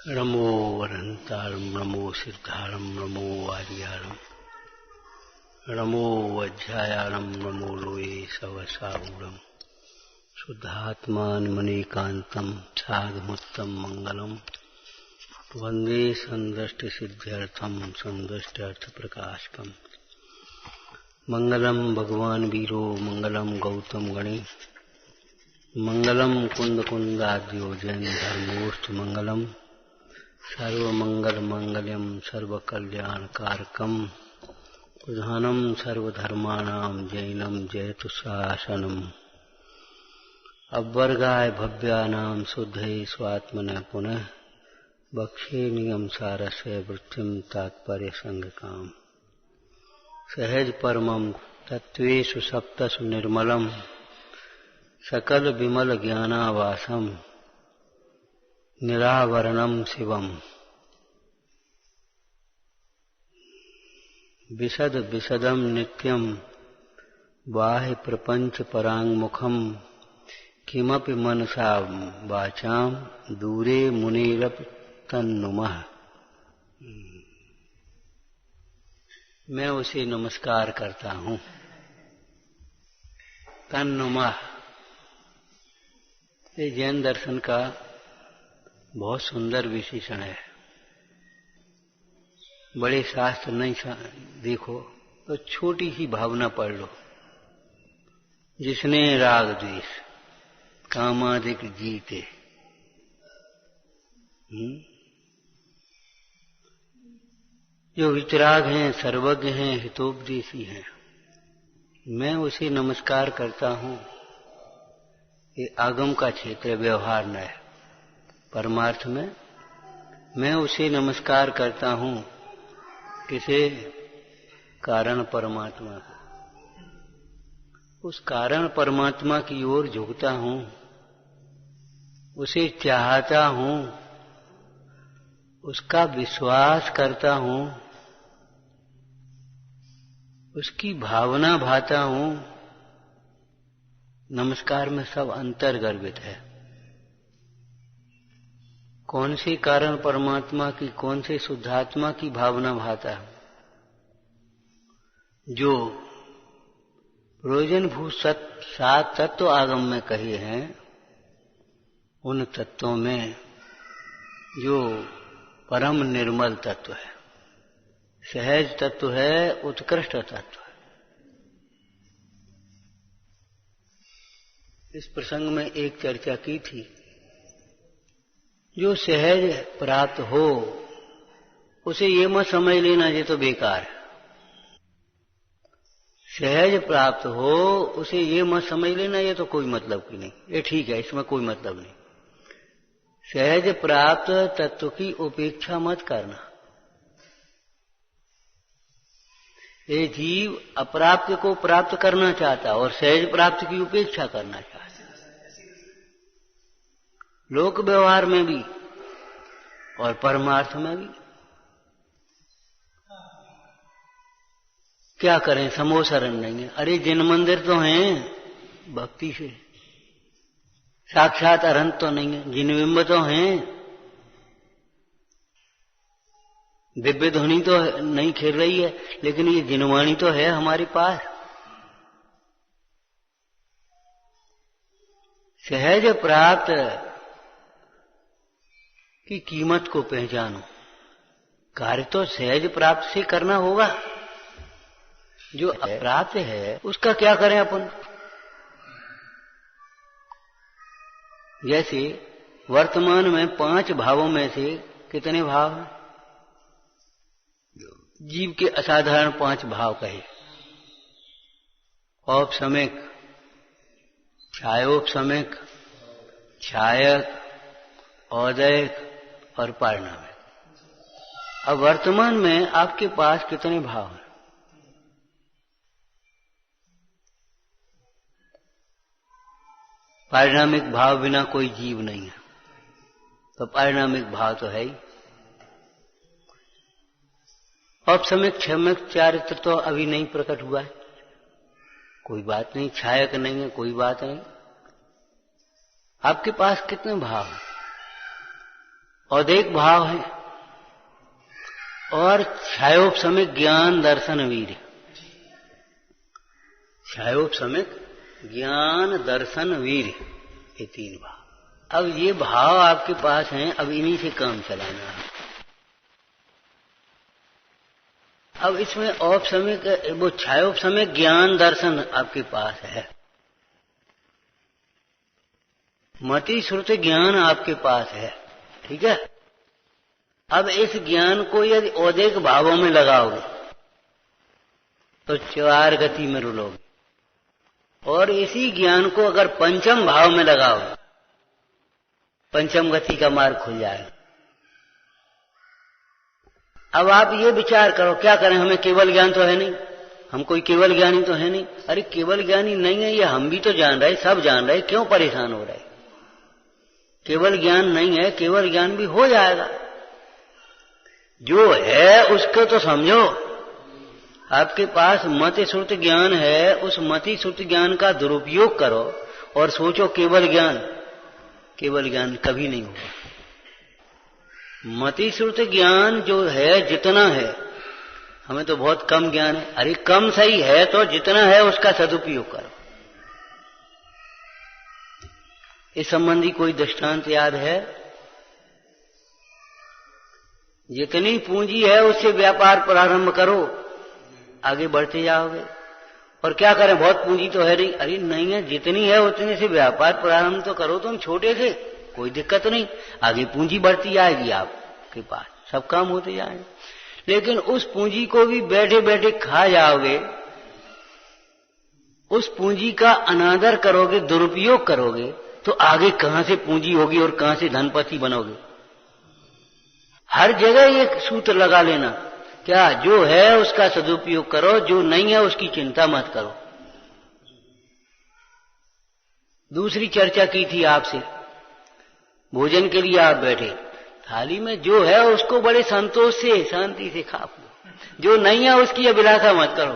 नमो वरन्तारं नमो सिद्धारं नमो आर्यारं नमो वज्रायाणं नमो लोये सवसागुणं शुद्धात्मानमनेकान्तं साधुमुत्तं मंगलम वंदे संदृष्टिसिद्ध्यर्थं संदृष्ट्यर्थप्रकाशकम् मंगलम भगवान वीरो मंगलम गौतम गणे मंगलम कुंद कुंदाद्यो जैन धर्मोष्ठ मंगलम सर्वमंगल मंगलम सर्वकल्याणकारकम प्रधानम सर्वधर्माणां जैनम जयतु शासनम अवर्गाय भव्यानां शुद्धये स्वात्मने पुनः बक्षे नियम सारस्य वृत्तिम तात्पर्य संगकाम सहज परमं तत्वेषु सप्तसु निर्मलम सकल विमल ज्ञानावासम निरावरणम शिवम विशद विशदम नित्यम बाह्य प्रपंच परांगमुखम किमपि मनसा वाचाम दूरे मुनिरप तन्नुमः। मैं उसे नमस्कार करता हूँ। तन्नुमः ये जैन दर्शन का बहुत सुंदर विशेषण है। बड़े शास्त्र नहीं देखो तो छोटी सी भावना पढ़ लो। जिसने राग द्वेष कामादिक जीते, जो वितराग हैं, सर्वज्ञ हैं, हितोपदेशी हैं, मैं उसे नमस्कार करता हूँ। ये आगम का क्षेत्र व्यवहार न है। परमार्थ में मैं उसे नमस्कार करता हूँ। किसे? कारण परमात्मा को। उस कारण परमात्मा की ओर झुकता हूँ, उसे चाहता हूँ, उसका विश्वास करता हूँ, उसकी भावना भाता हूँ। नमस्कार में सब अंतर्गर्भित है। कौन से कारण परमात्मा की, कौन से शुद्धात्मा की भावना भाता है? जो प्रयोजनभूत सात तत्व आगम में कहे हैं, उन तत्वों में जो परम निर्मल तत्व है, सहज तत्व है, उत्कृष्ट तत्व है। इस प्रसंग में एक चर्चा की थी। जो सहज प्राप्त हो उसे ये मत समझ लेना ये तो बेकार है। सहज प्राप्त हो उसे ये मत समझ लेना ये तो कोई मतलब की नहीं, ये ठीक है, इसमें कोई मतलब नहीं। सहज प्राप्त तत्व की उपेक्षा मत करना। ये जीव अप्राप्त को प्राप्त करना चाहता और सहज प्राप्त की उपेक्षा करना चाहता। लोक व्यवहार में भी और परमार्थ में भी। क्या करें, समोसरण नहीं है। अरे जिन मंदिर तो हैं भक्ति से, साक्षात अरहंत तो नहीं है। जिन बिंब तो हैं, दिव्य ध्वनि तो नहीं खेल रही है, लेकिन ये जिनवाणी तो है हमारे पास। सहज प्राप्त की कीमत को पहचानो। कार्य तो सहज प्राप्त से करना होगा। जो अप्राप्त है उसका क्या करें अपन? जैसे वर्तमान में 5 भावों में से कितने भाव हैं? जीव के असाधारण 5 भाव कहे। औपसमिक, छायोपसमिक, छायक, औदयिक और पारिणामिक। अब वर्तमान में आपके पास कितने भाव हैं? पारिणामिक भाव बिना कोई जीव नहीं है, तो पारिणामिक भाव तो है ही। औपसमिक क्षमिक चारित्र तो अभी नहीं प्रकट हुआ है, कोई बात नहीं। छायक नहीं है, कोई बात नहीं। आपके पास कितने भाव हैं? औदेक भाव है और छायोपशमिक ज्ञान दर्शन वीर्य। छायोपशमिक ज्ञान दर्शन वीर्य, ये 3 भाव। अब ये भाव आपके पास हैं, अब इन्हीं से काम चलाना है। अब इसमें औपशमिक, वो छायोपशमिक ज्ञान दर्शन आपके पास है, मति श्रुति ज्ञान आपके पास है, ठीक है। अब इस ज्ञान को यदि औदेक भावों में लगाओगे तो 4 गति में रुलोगे, और इसी ज्ञान को अगर पंचम भाव में लगाओगे, पंचम गति का मार्ग खुल जाएगा। अब आप ये विचार करो, क्या करें, हमें केवल ज्ञान तो है नहीं, हम कोई केवल ज्ञानी तो है नहीं। अरे केवल ज्ञानी नहीं है ये हम भी तो जान रहे, सब जान रहे, क्यों परेशान हो रहे। केवल ज्ञान नहीं है, केवल ज्ञान भी हो जाएगा। जो है उसको तो समझो। आपके पास मति श्रुति ज्ञान है, उस मति श्रुति ज्ञान का दुरुपयोग करो और सोचो केवल ज्ञान। केवल ज्ञान कभी नहीं होगा। मति श्रुति ज्ञान जो है, जितना है, हमें तो बहुत कम ज्ञान है। अरे कम सही है तो जितना है उसका सदुपयोग करो। इस संबंधी कोई दृष्टांत याद है? जितनी पूंजी है उससे व्यापार प्रारंभ करो, आगे बढ़ते जाओगे। और क्या करें, बहुत पूंजी तो है नहीं। अरे नहीं है, जितनी है उतने से व्यापार प्रारंभ तो करो। तुम छोटे थे, कोई दिक्कत नहीं, आगे पूंजी बढ़ती जाएगी आपके पास, सब काम होते जाएंगे। लेकिन उस पूंजी को भी बैठे बैठे खा जाओगे, उस पूंजी का अनादर करोगे, दुरुपयोग करोगे, तो आगे कहां से पूंजी होगी और कहां से धनपति बनोगे। हर जगह एक सूत्र लगा लेना, क्या जो है उसका सदुपयोग करो, जो नहीं है उसकी चिंता मत करो। दूसरी चर्चा की थी आपसे, भोजन के लिए आप बैठे, थाली में जो है उसको बड़े संतोष से शांति से खा लो, जो नहीं है उसकी अभिलाषा मत करो।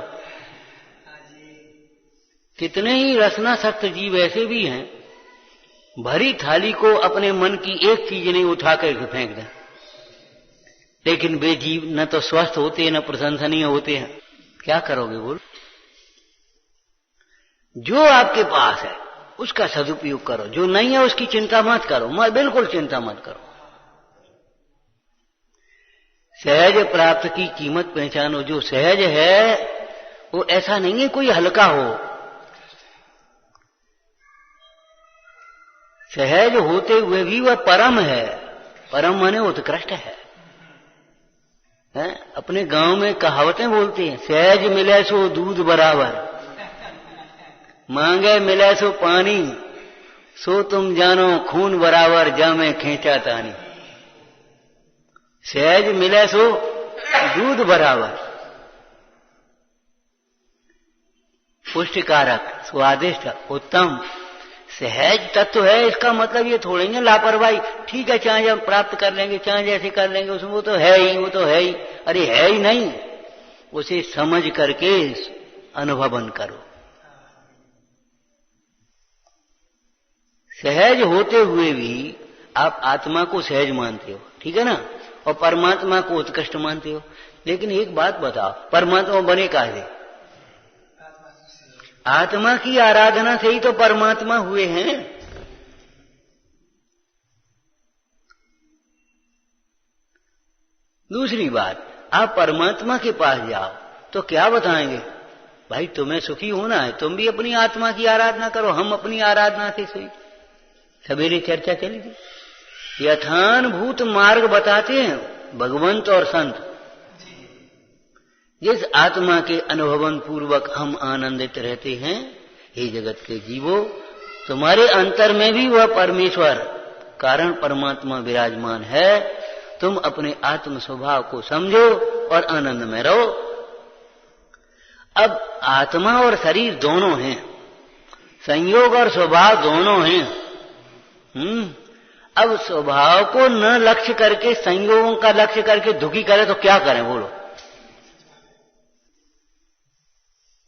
कितने ही रसनासक्त जीव ऐसे भी हैं, भरी थाली को अपने मन की एक चीज नहीं उठा करके फेंक दें, लेकिन वे जीव न तो स्वस्थ होते हैं न प्रशंसनीय होते हैं। क्या करोगे बोल? जो आपके पास है उसका सदुपयोग करो, जो नहीं है उसकी चिंता मत करो, बिल्कुल चिंता मत करो। सहज प्राप्त की कीमत पहचानो। जो सहज है वो ऐसा नहीं है कोई हल्का हो। सहज होते हुए भी वह परम है। परम माने उत्कृष्ट है। अपने गांव में कहावतें बोलते हैं, सहज मिले सो दूध बराबर, मांगे मिले सो पानी, सो तुम जानो खून बराबर, जामे खींचा तानी। सहज मिले सो दूध बराबर, पुष्टिकारक, स्वादिष्ट, उत्तम, सहज तत्व है। इसका मतलब ये थोड़ी ना लापरवाही, ठीक है चाहे हम प्राप्त कर लेंगे, चाहे जैसे कर लेंगे, उसमें वो तो है ही, वो तो है ही। अरे है ही नहीं, उसे समझ करके अनुभवन करो। सहज होते हुए भी आप आत्मा को सहज मानते हो, ठीक है ना, और परमात्मा को उत्कृष्ट मानते हो। लेकिन एक बात बताओ, परमात्मा बने काहे? आत्मा की आराधना से ही तो परमात्मा हुए हैं। दूसरी बात, आप परमात्मा के पास जाओ तो क्या बताएंगे? भाई तुम्हें सुखी होना है, तुम भी अपनी आत्मा की आराधना करो, हम अपनी आराधना से सुई। सवेरे चर्चा चली थी। यथानुभूत मार्ग बताते हैं भगवंत और संत। जिस आत्मा के अनुभवन पूर्वक हम आनंदित रहते हैं, हे जगत के जीवो, तुम्हारे अंतर में भी वह परमेश्वर कारण परमात्मा विराजमान है। तुम अपने आत्म स्वभाव को समझो और आनंद में रहो। अब आत्मा और शरीर दोनों हैं, संयोग और स्वभाव दोनों हैं। अब स्वभाव को न लक्ष्य करके संयोगों का लक्ष्य करके दुखी करे तो क्या करें बोलो?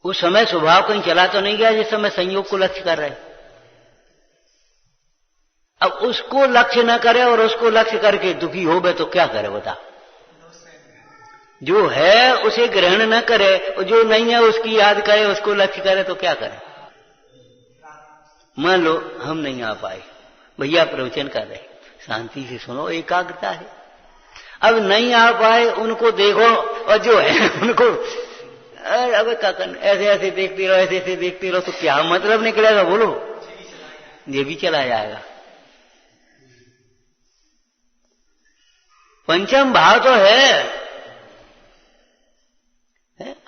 उस समय स्वभाव कहीं चला तो नहीं गया जिस समय संयोग को लक्ष्य कर रहे। अब उसको लक्ष्य न करे और उसको लक्ष्य करके दुखी हो गए तो क्या करे बता। जो है उसे ग्रहण न करे और जो नहीं है उसकी याद करे, उसको लक्ष्य करे तो क्या करे। मान लो हम नहीं आ पाए, भैया प्रवचन कर रहे, शांति से सुनो, एकाग्रता है। अब नहीं आ पाए उनको देखो और जो है उनको अब क्या करना, ऐसे ऐसे देखते रहो, ऐसे ऐसे देखते रहो तो क्या मतलब निकलेगा बोलो, ये भी चला जाएगा। पंचम भाव तो है।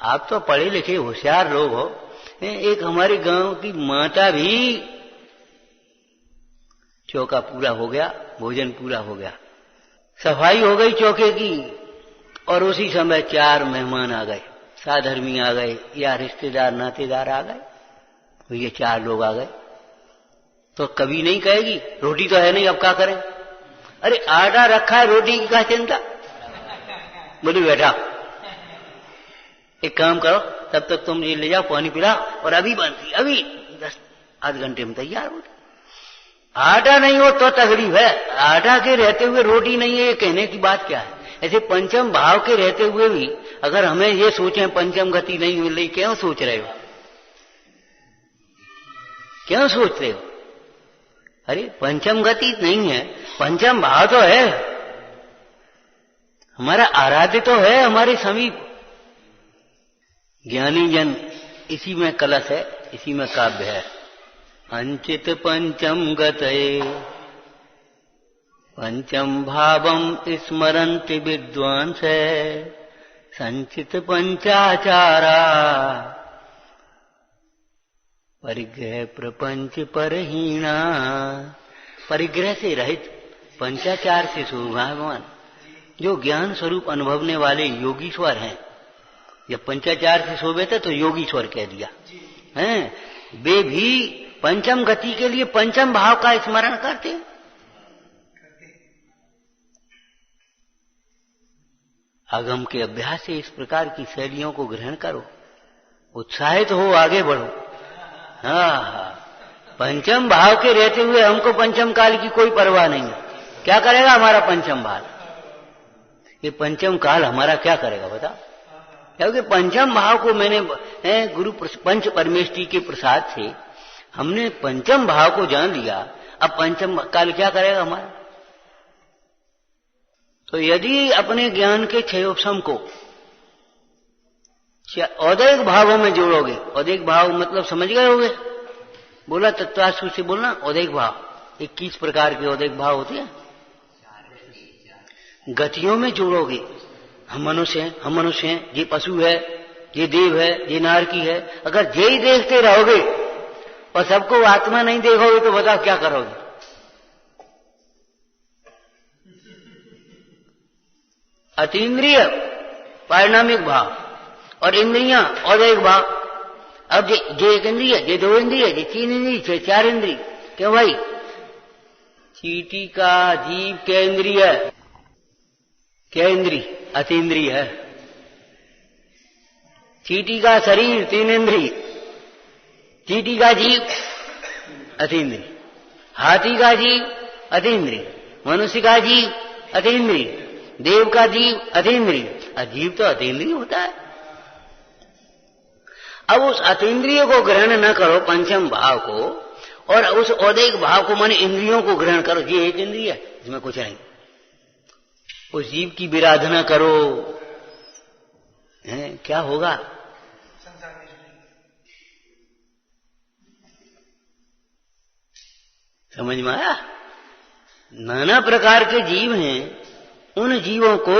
आप तो पढ़े लिखे होशियार लोग हो। एक हमारे गांव की माता भी चौका पूरा हो गया, भोजन पूरा हो गया, सफाई हो गई चौके की, और उसी समय 4 मेहमान आ गए, साधर्मी आ गए या रिश्तेदार नातेदार आ गए, तो ये 4 लोग आ गए। तो कभी नहीं कहेगी रोटी तो है नहीं, अब क्या करें। अरे आटा रखा है, रोटी की क्या चिंता। बोली बेटा एक काम करो, तब तक तुम ये ले जाओ, पानी पिला, और अभी बनती, अभी 10 आध घंटे में तैयार हो। आटा नहीं हो तो तकलीफ है, आटा के रहते हुए रोटी नहीं है, ये कहने की बात क्या है। ऐसे पंचम भाव के रहते हुए भी अगर हमें ये सोचें पंचम गति नहीं मिल रही, क्यों सोच रहे हो, क्यों सोच रहे हो। अरे पंचम गति नहीं है, पंचम भाव तो है, हमारा आराध्य तो है हमारे समीप। ज्ञानी जन इसी में कलश है, इसी में काव्य है। अंचित पंचम गतये पंचम भावम स्मरन्ति विद्वांस संचित पंचाचारा परिग्रह प्रपंच परहीना। परिग्रह से रहित पंचाचार से भगवान जो ज्ञान स्वरूप अनुभवने वाले योगीश्वर हैं। जब पंचाचार से शोभे थे तो योगीश्वर कह दिया हैं, वे भी पंचम गति के लिए पंचम भाव का स्मरण करते। आगम के अभ्यास से इस प्रकार की शैलियों को ग्रहण करो, उत्साहित हो, आगे बढ़ो। हाँ, पंचम भाव के रहते हुए हमको पंचम काल की कोई परवाह नहीं है। क्या करेगा हमारा पंचम भाव, ये पंचम काल हमारा क्या करेगा बता। क्योंकि पंचम भाव को मैंने गुरु पंच परमेष्टि के प्रसाद से हमने पंचम भाव को जान लिया। अब पंचम काल क्या करेगा हमारा। तो यदि अपने ज्ञान के क्षयोपशम को औदैहिक भावों में जोड़ोगे, औदैहिक भाव मतलब समझ गए होगे, बोला तत्वासु से बोलना। औदैहिक भाव 21 प्रकार के औदैहिक भाव होते हैं। गतियों में जोड़ोगे, हम मनुष्य हैं, ये पशु है, ये देव है, ये नारकी है। अगर ये ही देखते रहोगे और सबको आत्मा नहीं देखोगे तो बताओ क्या करोगे। अतीन्द्रिय पारिणामिक भाव और इंद्रियां औदैहिक भाव। अब ये एक इंद्रिय, ये 2 इंद्रिय, ये 3 इंद्रिय, 4 इंद्रिय। क्यों भाई, चींटी का जीव क्या इंद्रिय है, क्या इंद्रिय, अतीन्द्रिय है। चींटी का शरीर 3 इंद्रिय, चींटी का जीव अतीन्द्रिय, हाथी का जीव अतीन्द्रिय, मनुष्य का जीव अतीन्द्रिय, देव का जीव अतीन्द्रिय। अजीव तो अतीन्द्रिय होता है। अब उस अतीन्द्रिय को ग्रहण न करो पंचम भाव को, और उस औदैहिक भाव को माने इंद्रियों को ग्रहण करो। ये एक इंद्रिय है, इसमें कुछ नहीं। उस जीव की विराधना करो, है क्या होगा। समझ में आया। नाना प्रकार के जीव हैं, उन जीवों को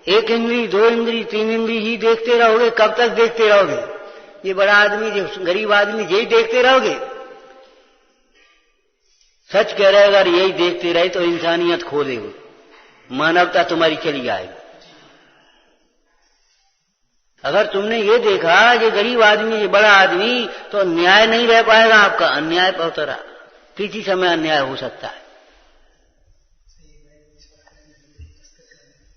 1 इंद्री, 2 इंद्री, 3 इंद्री ही देखते रहोगे। कब तक देखते रहोगे। ये बड़ा आदमी, जो गरीब आदमी, यही देखते रहोगे। सच कह रहे, अगर यही देखते रहे तो इंसानियत खो देगी, मानवता तुम्हारी चली जाएगी। अगर तुमने ये देखा ये गरीब आदमी, ये बड़ा आदमी, तो न्याय नहीं रह पाएगा आपका, अन्याय पर उतरा। किसी समय अन्याय हो सकता है।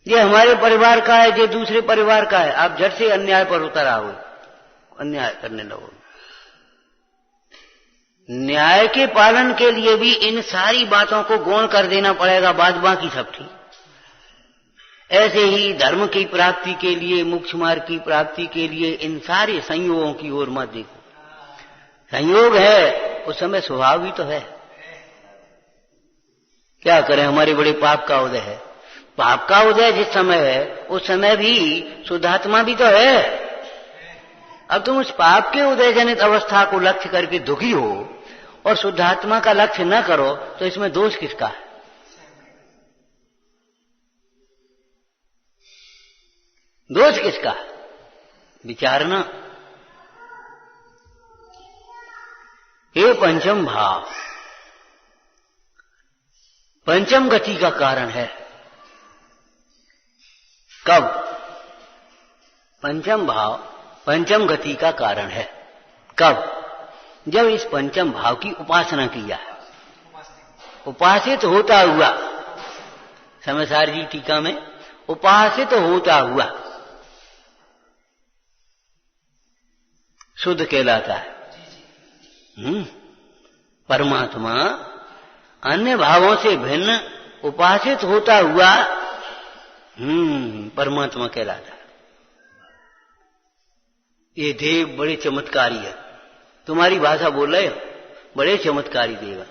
ये हमारे परिवार का है, ये दूसरे परिवार का है, आप झट से अन्याय पर उतर आओगे, अन्याय करने लगोगे। न्याय के पालन के लिए भी इन सारी बातों को गौण कर देना पड़ेगा, बाद बाकी सब ठीक। ऐसे ही धर्म की प्राप्ति के लिए, मोक्ष मार्ग की प्राप्ति के लिए इन सारे संयोगों की ओर मत देखो। संयोग है उस समय स्वभाव भी तो है, क्या करें, हमारे बड़े पाप का उदय है। पाप का उदय जिस समय है उस समय भी शुद्धात्मा भी तो है। अब तुम उस पाप के उदय जनित अवस्था को लक्ष्य करके दुखी हो और शुद्धात्मा का लक्ष्य न करो तो इसमें दोष किसका है? दोष किसका है? विचारना। ये पंचम भाव पंचम गति का कारण है। कब? पंचम भाव पंचम गति का कारण है। कब? जब इस पंचम भाव की उपासना की जाए, उपासित होता हुआ, समसार जी टीका में उपासित होता हुआ शुद्ध कहलाता है। परमात्मा अन्य भावों से भिन्न उपासित होता हुआ परमात्मा कहलाता है। ये देव बड़े चमत्कारी है। तुम्हारी भाषा बोल रहे हो, बड़े चमत्कारी देव है।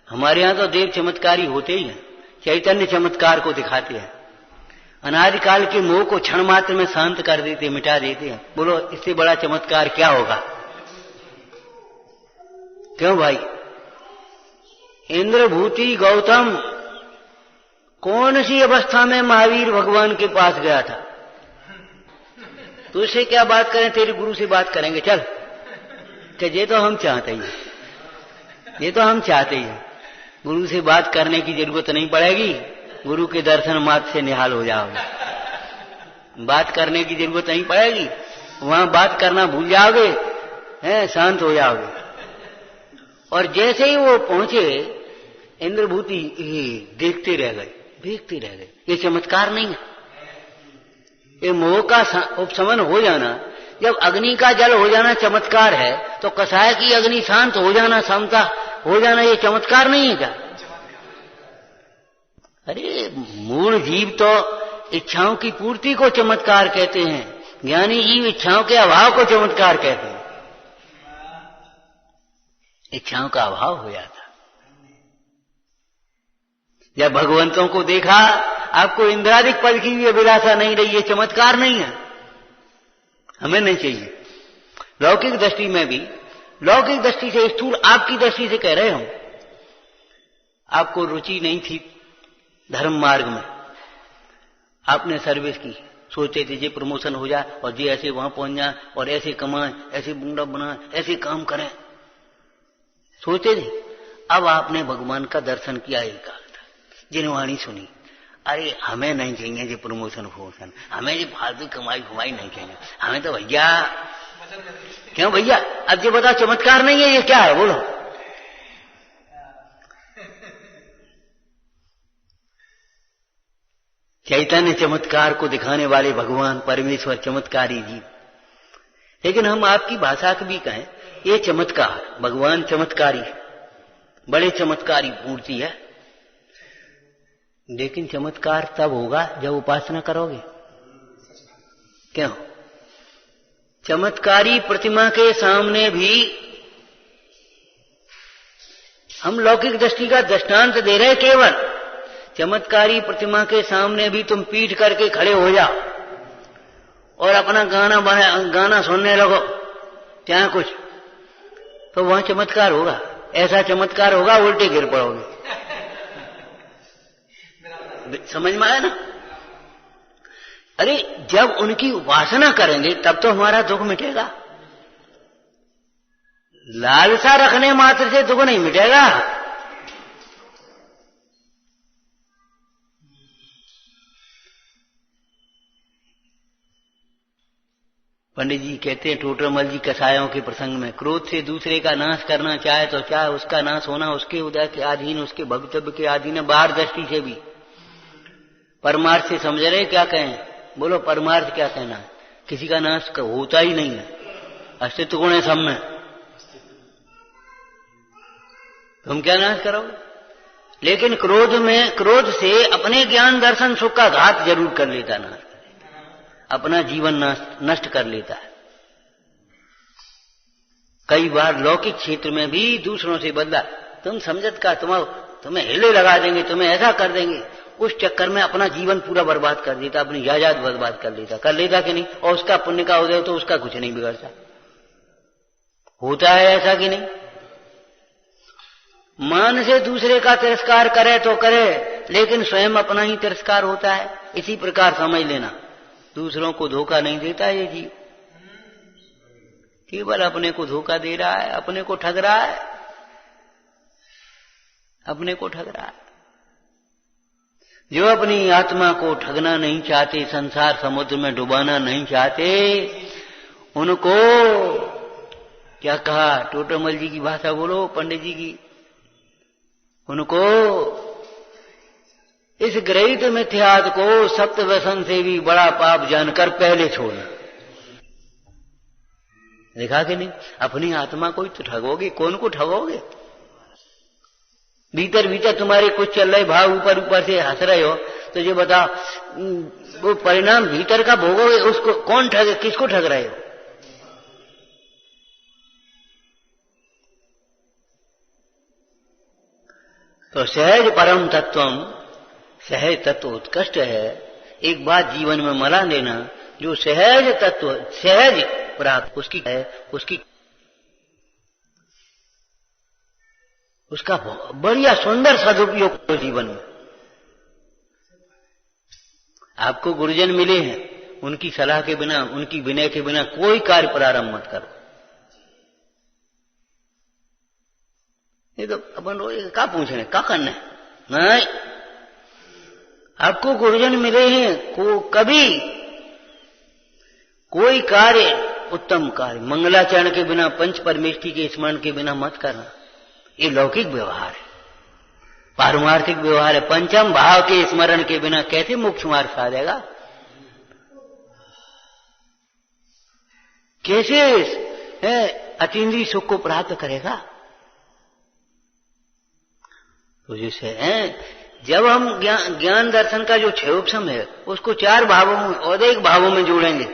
हमारे यहां तो देव चमत्कारी होते ही हैं, चैतन्य चमत्कार को दिखाते हैं, अनादिकाल के मोह को क्षण मात्र में शांत कर देते, मिटा देते हैं। बोलो इससे बड़ा चमत्कार क्या होगा? क्यों भाई? इंद्रभूति गौतम कौन सी अवस्था में महावीर भगवान के पास गया था? तुझसे क्या बात करें, तेरे गुरु से बात करेंगे। चल कि ये तो हम चाहते ही, ये तो हम चाहते ही। गुरु से बात करने की जरूरत नहीं पड़ेगी, गुरु के दर्शन मात्र से निहाल हो जाओगे। बात करने की जरूरत नहीं पड़ेगी, वहां बात करना भूल जाओगे, हैं, शांत हो जाओगे। और जैसे ही वो पहुंचे इंद्रभूति देखते रह गए, देखते रह गए। ये चमत्कार नहीं है, ये मोह का उपशमन हो जाना। जब अग्नि का जल हो जाना चमत्कार है, तो कसाय की अग्नि शांत हो जाना, समता हो जाना, ये चमत्कार नहीं है क्या? अरे मूल जीव तो इच्छाओं की पूर्ति को चमत्कार कहते हैं, ज्ञानी जीव इच्छाओं के अभाव को चमत्कार कहते हैं। इच्छाओं का अभाव हो जाता। जब भगवंतों को देखा, आपको इंद्रादिक पद की भी अभिलाषा नहीं रही, ये चमत्कार नहीं है, हमें नहीं चाहिए। लौकिक दृष्टि में भी, लौकिक दृष्टि से, स्थूल आपकी दृष्टि से कह रहे हो, आपको रुचि नहीं थी धर्म मार्ग में, आपने सर्विस की, सोचते थे ये प्रमोशन हो जाए और ये ऐसे वहां पहुंच जाए और ऐसे कमाएं, ऐसे बूंदा बनाए, ऐसे काम करें, सोचते थे। अब आपने भगवान का दर्शन किया, एक जिनवाणी सुनी, अरे हमें नहीं चाहिए ये प्रमोशन फमोशन, हमें ये फालतू कमाई फुमाई नहीं चाहिए, हमें तो भैया। क्यों भैया? अब ये बताओ चमत्कार नहीं है, ये क्या है? बोलो। चैतन्य चमत्कार को दिखाने वाले भगवान परमेश्वर चमत्कारी जीव। लेकिन हम आपकी भाषा को भी कहें, ये चमत्कार, भगवान चमत्कारी, बड़े चमत्कारी मूर्ति है। लेकिन चमत्कार तब होगा जब उपासना करोगे। क्यों? चमत्कारी प्रतिमा के सामने भी हम लौकिक दृष्टि का दृष्टांत दे रहे, केवल चमत्कारी प्रतिमा के सामने भी तुम पीठ करके खड़े हो जाओ और अपना गाना सुनने लगो, क्या कुछ, तो वहां चमत्कार होगा। ऐसा चमत्कार होगा उल्टे गिर पड़ोगे। समझ में आया ना? अरे जब उनकी उपासना करेंगे तब तो हमारा दुख मिटेगा। लालसा रखने मात्र से दुख नहीं मिटेगा। पंडित जी कहते हैं टोटरमल जी कसायों के प्रसंग में, क्रोध से दूसरे का नाश करना चाहे तो चाहे उसका नाश होना उसके उदय के अधीन, उसके भवितव्य के अधीन है, बाहर दृष्टि से भी। परमार्थ से समझ रहे क्या कहें? बोलो परमार्थ क्या कहना है? किसी का नाश होता ही नहीं है, अस्तित्व गुण है सब में। तुम क्या नाश करोगे? लेकिन क्रोध से अपने ज्ञान दर्शन सुख का घात जरूर कर लेता, नाश कर लेता, अपना जीवन नष्ट कर लेता है। कई बार लौकिक क्षेत्र में भी दूसरों से बदला, तुम समझत का, तुम्हें हिले लगा देंगे, तुम्हें ऐसा कर देंगे, उस चक्कर में अपना जीवन पूरा बर्बाद कर देता, अपनी जायदाद बर्बाद कर लेता कि नहीं? और उसका पुण्य का उदय तो उसका कुछ नहीं बिगड़ता। होता है ऐसा कि नहीं? मान से दूसरे का तिरस्कार करे तो करे, लेकिन स्वयं अपना ही तिरस्कार होता है। इसी प्रकार समझ लेना, दूसरों को धोखा नहीं देता ये जीव, केवल अपने को धोखा दे रहा है, अपने को ठग रहा है, अपने को ठग रहा है। जो अपनी आत्मा को ठगना नहीं चाहते, संसार समुद्र में डुबाना नहीं चाहते, उनको क्या कहा? टोटोमल जी की भाषा बोलो, पंडित जी की, उनको इस ग्रहित मिथ्यात्व को सप्तव्यसन से भी बड़ा पाप जानकर पहले छोड़ना। देखा कि नहीं? अपनी आत्मा को ही तो ठगोगे, कौन को ठगोगे? भीतर भीतर तुम्हारे कुछ चल रहे भाव, ऊपर ऊपर से हंस रहे हो, तो ये बताओ वो परिणाम भीतर का भोगोगे, उसको कौन ठगे? किसको ठग रहे हो? तो सहज परम तत्वम, सहज तत्व उत्कृष्ट है। एक बात जीवन में मना लेना, जो सहज तत्व सहज प्राप्त उसकी है, उसका बढ़िया सुंदर सदुपयोग जीवन में। आपको गुरुजन मिले हैं, उनकी सलाह के बिना, उनकी विनय के बिना कोई कार्य प्रारंभ मत करो। ये तो अपन क्या पूछ रहे, क्या करना है? नहीं, आपको गुरुजन मिले हैं, कभी कोई कार्य, उत्तम कार्य मंगलाचरण के बिना, पंच परमेष्टि के स्मरण के बिना मत करना। ये लौकिक व्यवहार है, पारमार्थिक व्यवहार है। पंचम भाव के स्मरण के बिना कैसे मोक्ष मार्ग साधेगा? कैसे अतीन्द्रिय सुख को प्राप्त करेगा? तो जैसे जब हम ज्ञान दर्शन का जो क्षयोपम है, उसको 4 भावों में और 1 भावों में जोड़ेंगे,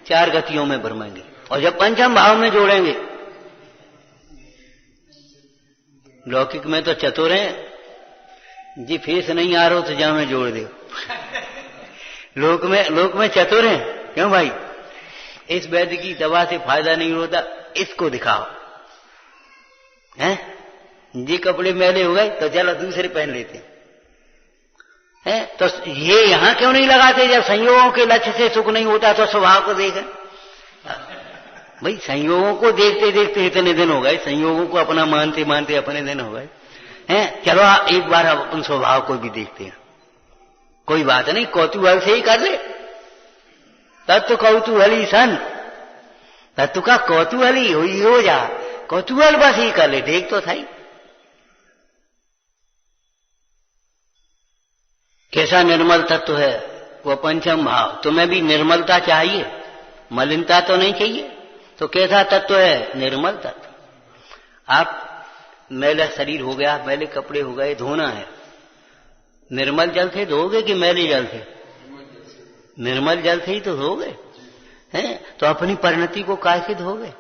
4 गतियों में भरमेंगे, और जब पंचम भाव में जोड़ेंगे, लौकिक में तो चतुर हैं जी, फेस नहीं आ रहा हो तो जा में जोड़ दे। लोक में चतुर हैं, क्यों भाई? इस वैद्य की दवा से फायदा नहीं होता, इसको दिखाओ, हैं? जी कपड़े मैले हो गए तो चलो दूसरे पहन लेते हैं। तो ये यहां क्यों नहीं लगाते? जब संयोगों के लक्ष्य से सुख नहीं होता तो स्वभाव को देखें। भाई संयोगों को देखते देखते इतने दिन हो गए, संयोगों को अपना मानते मानते अपने दिन हो गए हैं। चलो एक बार अपन स्वभाव को भी देखते हैं, कोई बात नहीं, कौतूहल से ही कर ले। तत्व कौतूहली सन, तत्व का कौतूहली हो जा, कौतूहल बस ही कर ले, देख तो सही कैसा निर्मल तत्व है वो पंचम भाव। तुम्हें भी निर्मलता चाहिए, मलिनता तो नहीं चाहिए। तो कैसा तत्व है? निर्मल तत्व। आप मैला शरीर हो गया, मैले कपड़े हो गए, धोना है, निर्मल जल से धोगे कि मैले जल से? निर्मल जल से ही तो धोगे हैं। तो अपनी परिणति को कैसे धोगे?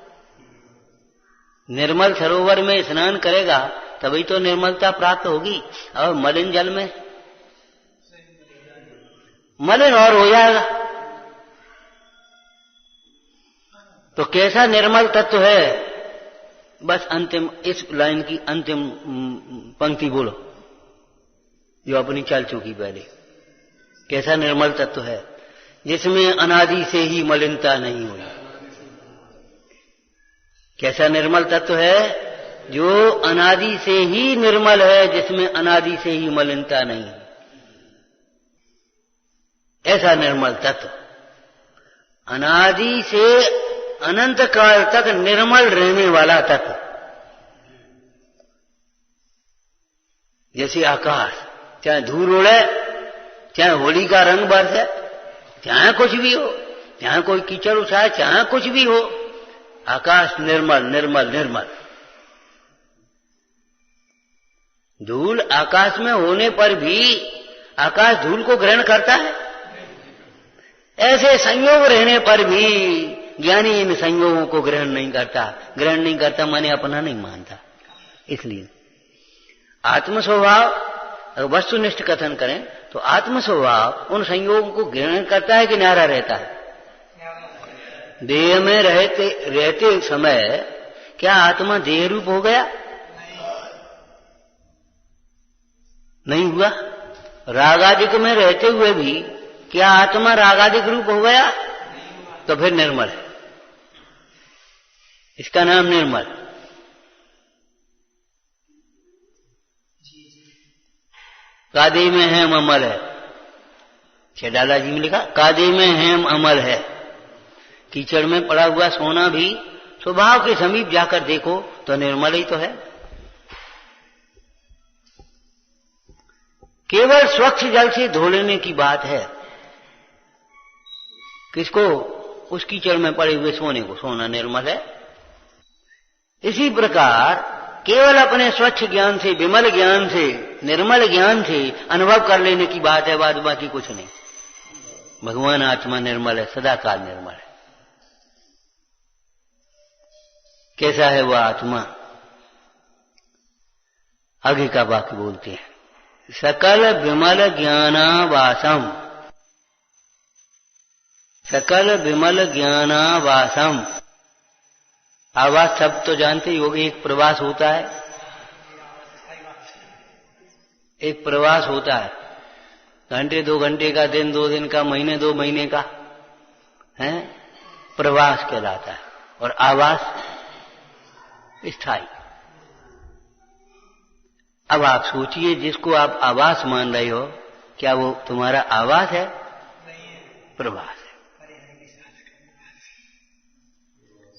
निर्मल सरोवर में स्नान करेगा तभी तो निर्मलता प्राप्त होगी, और मलिन जल में मलिन और हो जाएगा। तो कैसा निर्मल तत्व है? बस अंतिम, इस लाइन की अंतिम पंक्ति बोलो जो अपनी चल चुकी पहले। कैसा निर्मल तत्व है? जिसमें अनादि से ही मलिनता नहीं हुई। कैसा निर्मल तत्व है? जो अनादि से ही निर्मल है, जिसमें अनादि से ही मलिनता नहीं है। ऐसा निर्मल तत्व, अनादि से अनंत काल तक निर्मल रहने वाला तत्व। जैसे आकाश, चाहे धूल उड़े, चाहे होली का रंग बरसे, चाहे कुछ भी हो, चाहे कोई कीचड़ उठाए, चाहे कुछ भी हो, आकाश निर्मल निर्मल निर्मल। धूल आकाश में होने पर भी आकाश धूल को ग्रहण करता है। ऐसे संयोग रहने पर भी ज्ञानी इन संयोगों को ग्रहण नहीं करता। ग्रहण नहीं करता माने अपना नहीं मानता। इसलिए आत्म स्वभाव, वस्तुनिष्ठ कथन करें तो आत्म स्वभाव उन संयोगों को ग्रहण करता है कि न्यारा रहता है। देह में रहते समय क्या आत्मा देह रूप हो गया? नहीं हुआ। रागादिक में रहते हुए भी क्या आत्मा रागादिक रूप हो गया? तो फिर निर्मल है। इसका नाम निर्मल। कादे में हेम अमल है। छेडाला जी में लिखा कादे में हेम अमल है। कीचड़ में पड़ा हुआ सोना भी स्वभाव के समीप जाकर देखो तो निर्मल ही तो है। केवल स्वच्छ जल से धो लेने की बात है। किसको? उस कीचड़ में पड़े हुए सोने को। सोना निर्मल है। इसी प्रकार केवल अपने स्वच्छ ज्ञान से, विमल ज्ञान से, निर्मल ज्ञान से अनुभव कर लेने की बात है, बाद बाकी कुछ नहीं। भगवान आत्मा निर्मल है, सदाकाल निर्मल है। कैसा है वह आत्मा? आगे का वाक्य बोलते हैं, सकल विमल ज्ञानावासम, सकल विमल ज्ञानावासम। आवास सब तो जानते ही होगे, एक प्रवास होता है, एक प्रवास होता है, घंटे 2 घंटे का, दिन 2 दिन का, महीने 2 महीने का है, प्रवास कहलाता है। और आवास स्थायी। अब आप सोचिए, जिसको आप आवास मान रहे हो, क्या वो तुम्हारा आवास है? प्रवास है।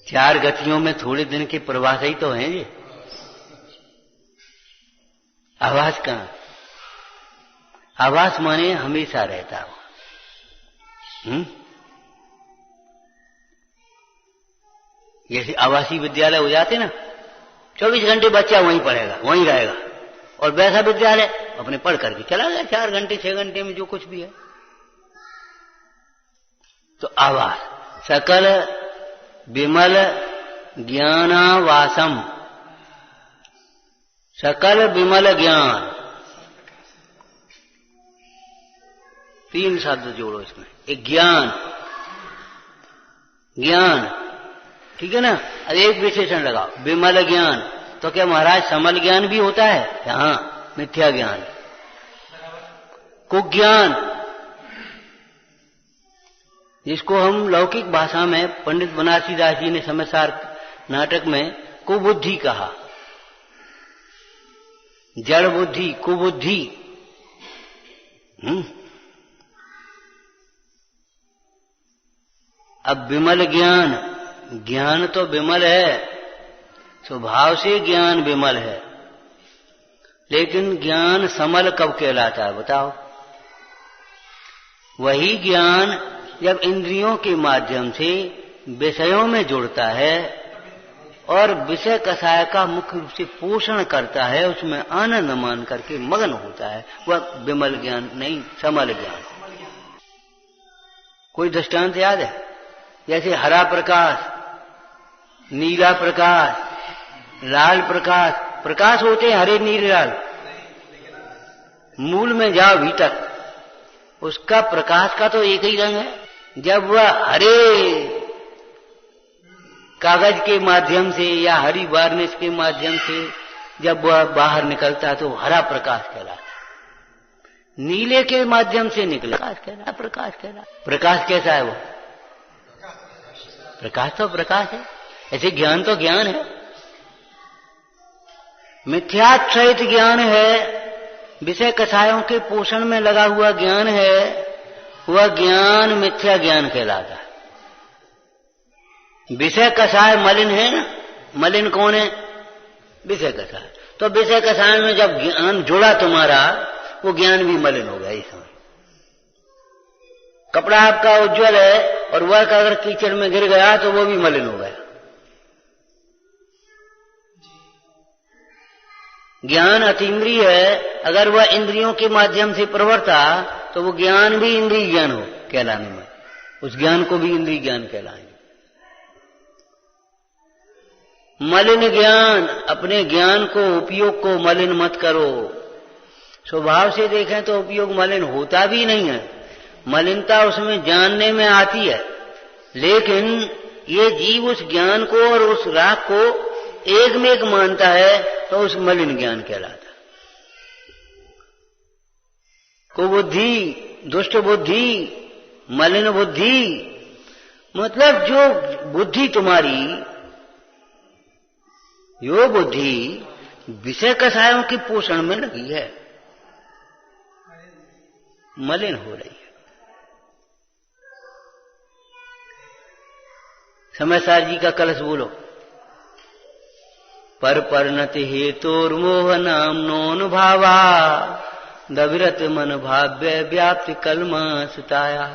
4 गतियों में थोड़े दिन के प्रवास ही तो हैं ये। आवास कहां? आवास माने हमेशा रहता हो। जैसे आवासीय विद्यालय हो जाते ना, 24 घंटे बच्चा वहीं पढ़ेगा, वहीं रहेगा। और वैसा विद्यालय अपने पढ़ करके चला गया 4 घंटे 6 घंटे में जो कुछ भी है। तो आवास सकल विमल ज्ञानावासम, सकल विमल ज्ञान। 3 शब्द जोड़ो इसमें। एक ज्ञान, ज्ञान ठीक है ना। अब एक विशेषण लगाओ, विमल ज्ञान। तो क्या महाराज समल ज्ञान भी होता है? हाँ, मिथ्या ज्ञान। कुज्ञान, जिसको हम लौकिक भाषा में पंडित बनारसी दास जी ने समयसार नाटक में कुबुद्धि कहा। जड़ बुद्धि, कुबुद्धि। अब विमल ज्ञान, ज्ञान तो विमल है, स्वभाव से ज्ञान विमल है, लेकिन ज्ञान समल कब कहलाता है बताओ? वही ज्ञान जब इंद्रियों के माध्यम से विषयों में जुड़ता है और विषय कषाय का मुख्य रूप से पोषण करता है, उसमें आनंद मान करके मगन होता है, वह विमल ज्ञान नहीं, समल ज्ञान। कोई दृष्टांत याद है? जैसे हरा प्रकाश, नीला प्रकाश, लाल प्रकाश। प्रकाश होते हैं हरे नीले लाल। मूल में जाओ भीतर, उसका प्रकाश का तो एक ही रंग है। जब वह हरे कागज के माध्यम से या हरी वार्निश के माध्यम से जब वह बाहर निकलता है तो हरा प्रकाश कहलाता है। नीले के माध्यम से निकला प्रकाश कहलाता, प्रकाश कहलाता। प्रकाश कैसा है वो? प्रकाश तो प्रकाश है। ऐसे ज्ञान तो ज्ञान है, मिथ्याच्छ्रित ज्ञान है, विषय कषायों के पोषण में लगा हुआ ज्ञान है, वह ज्ञान मिथ्या ज्ञान कहलाता है। विषय कषाय मलिन है ना, मलिन कौन है? विषय कषाय। तो विषय कषाय में जब ज्ञान जुड़ा तुम्हारा, वो ज्ञान भी मलिन हो गया। इस समय कपड़ा आपका उज्जवल है और वह अगर कीचड़ में गिर गया तो वो भी मलिन हो गया। ज्ञान अतीन्द्रिय है, अगर वह इंद्रियों के माध्यम से प्रवर्ता तो वो ज्ञान भी इंद्रिय ज्ञान हो कहलाने में, उस ज्ञान को भी इंद्रिय ज्ञान कहलाएंगे। मलिन ज्ञान, अपने ज्ञान को उपयोग को मलिन मत करो। स्वभाव से देखें तो उपयोग मलिन होता भी नहीं है, मलिनता उसमें जानने में आती है, लेकिन ये जीव उस ज्ञान को और उस राग को एक में एक मानता है तो उस मलिन ज्ञान कहलाता। कुबुद्धि, दुष्ट बुद्धि, मलिन बुद्धि, मतलब जो बुद्धि तुम्हारी, यो बुद्धि विषय कषायों के पोषण में लगी है, मलिन हो रही है। समयसार जी का कलश बोलो। पर परिणति हेतुर्मोह नामनोन भावा दविरत मन भाव्य व्याप्ति कलम सुताया।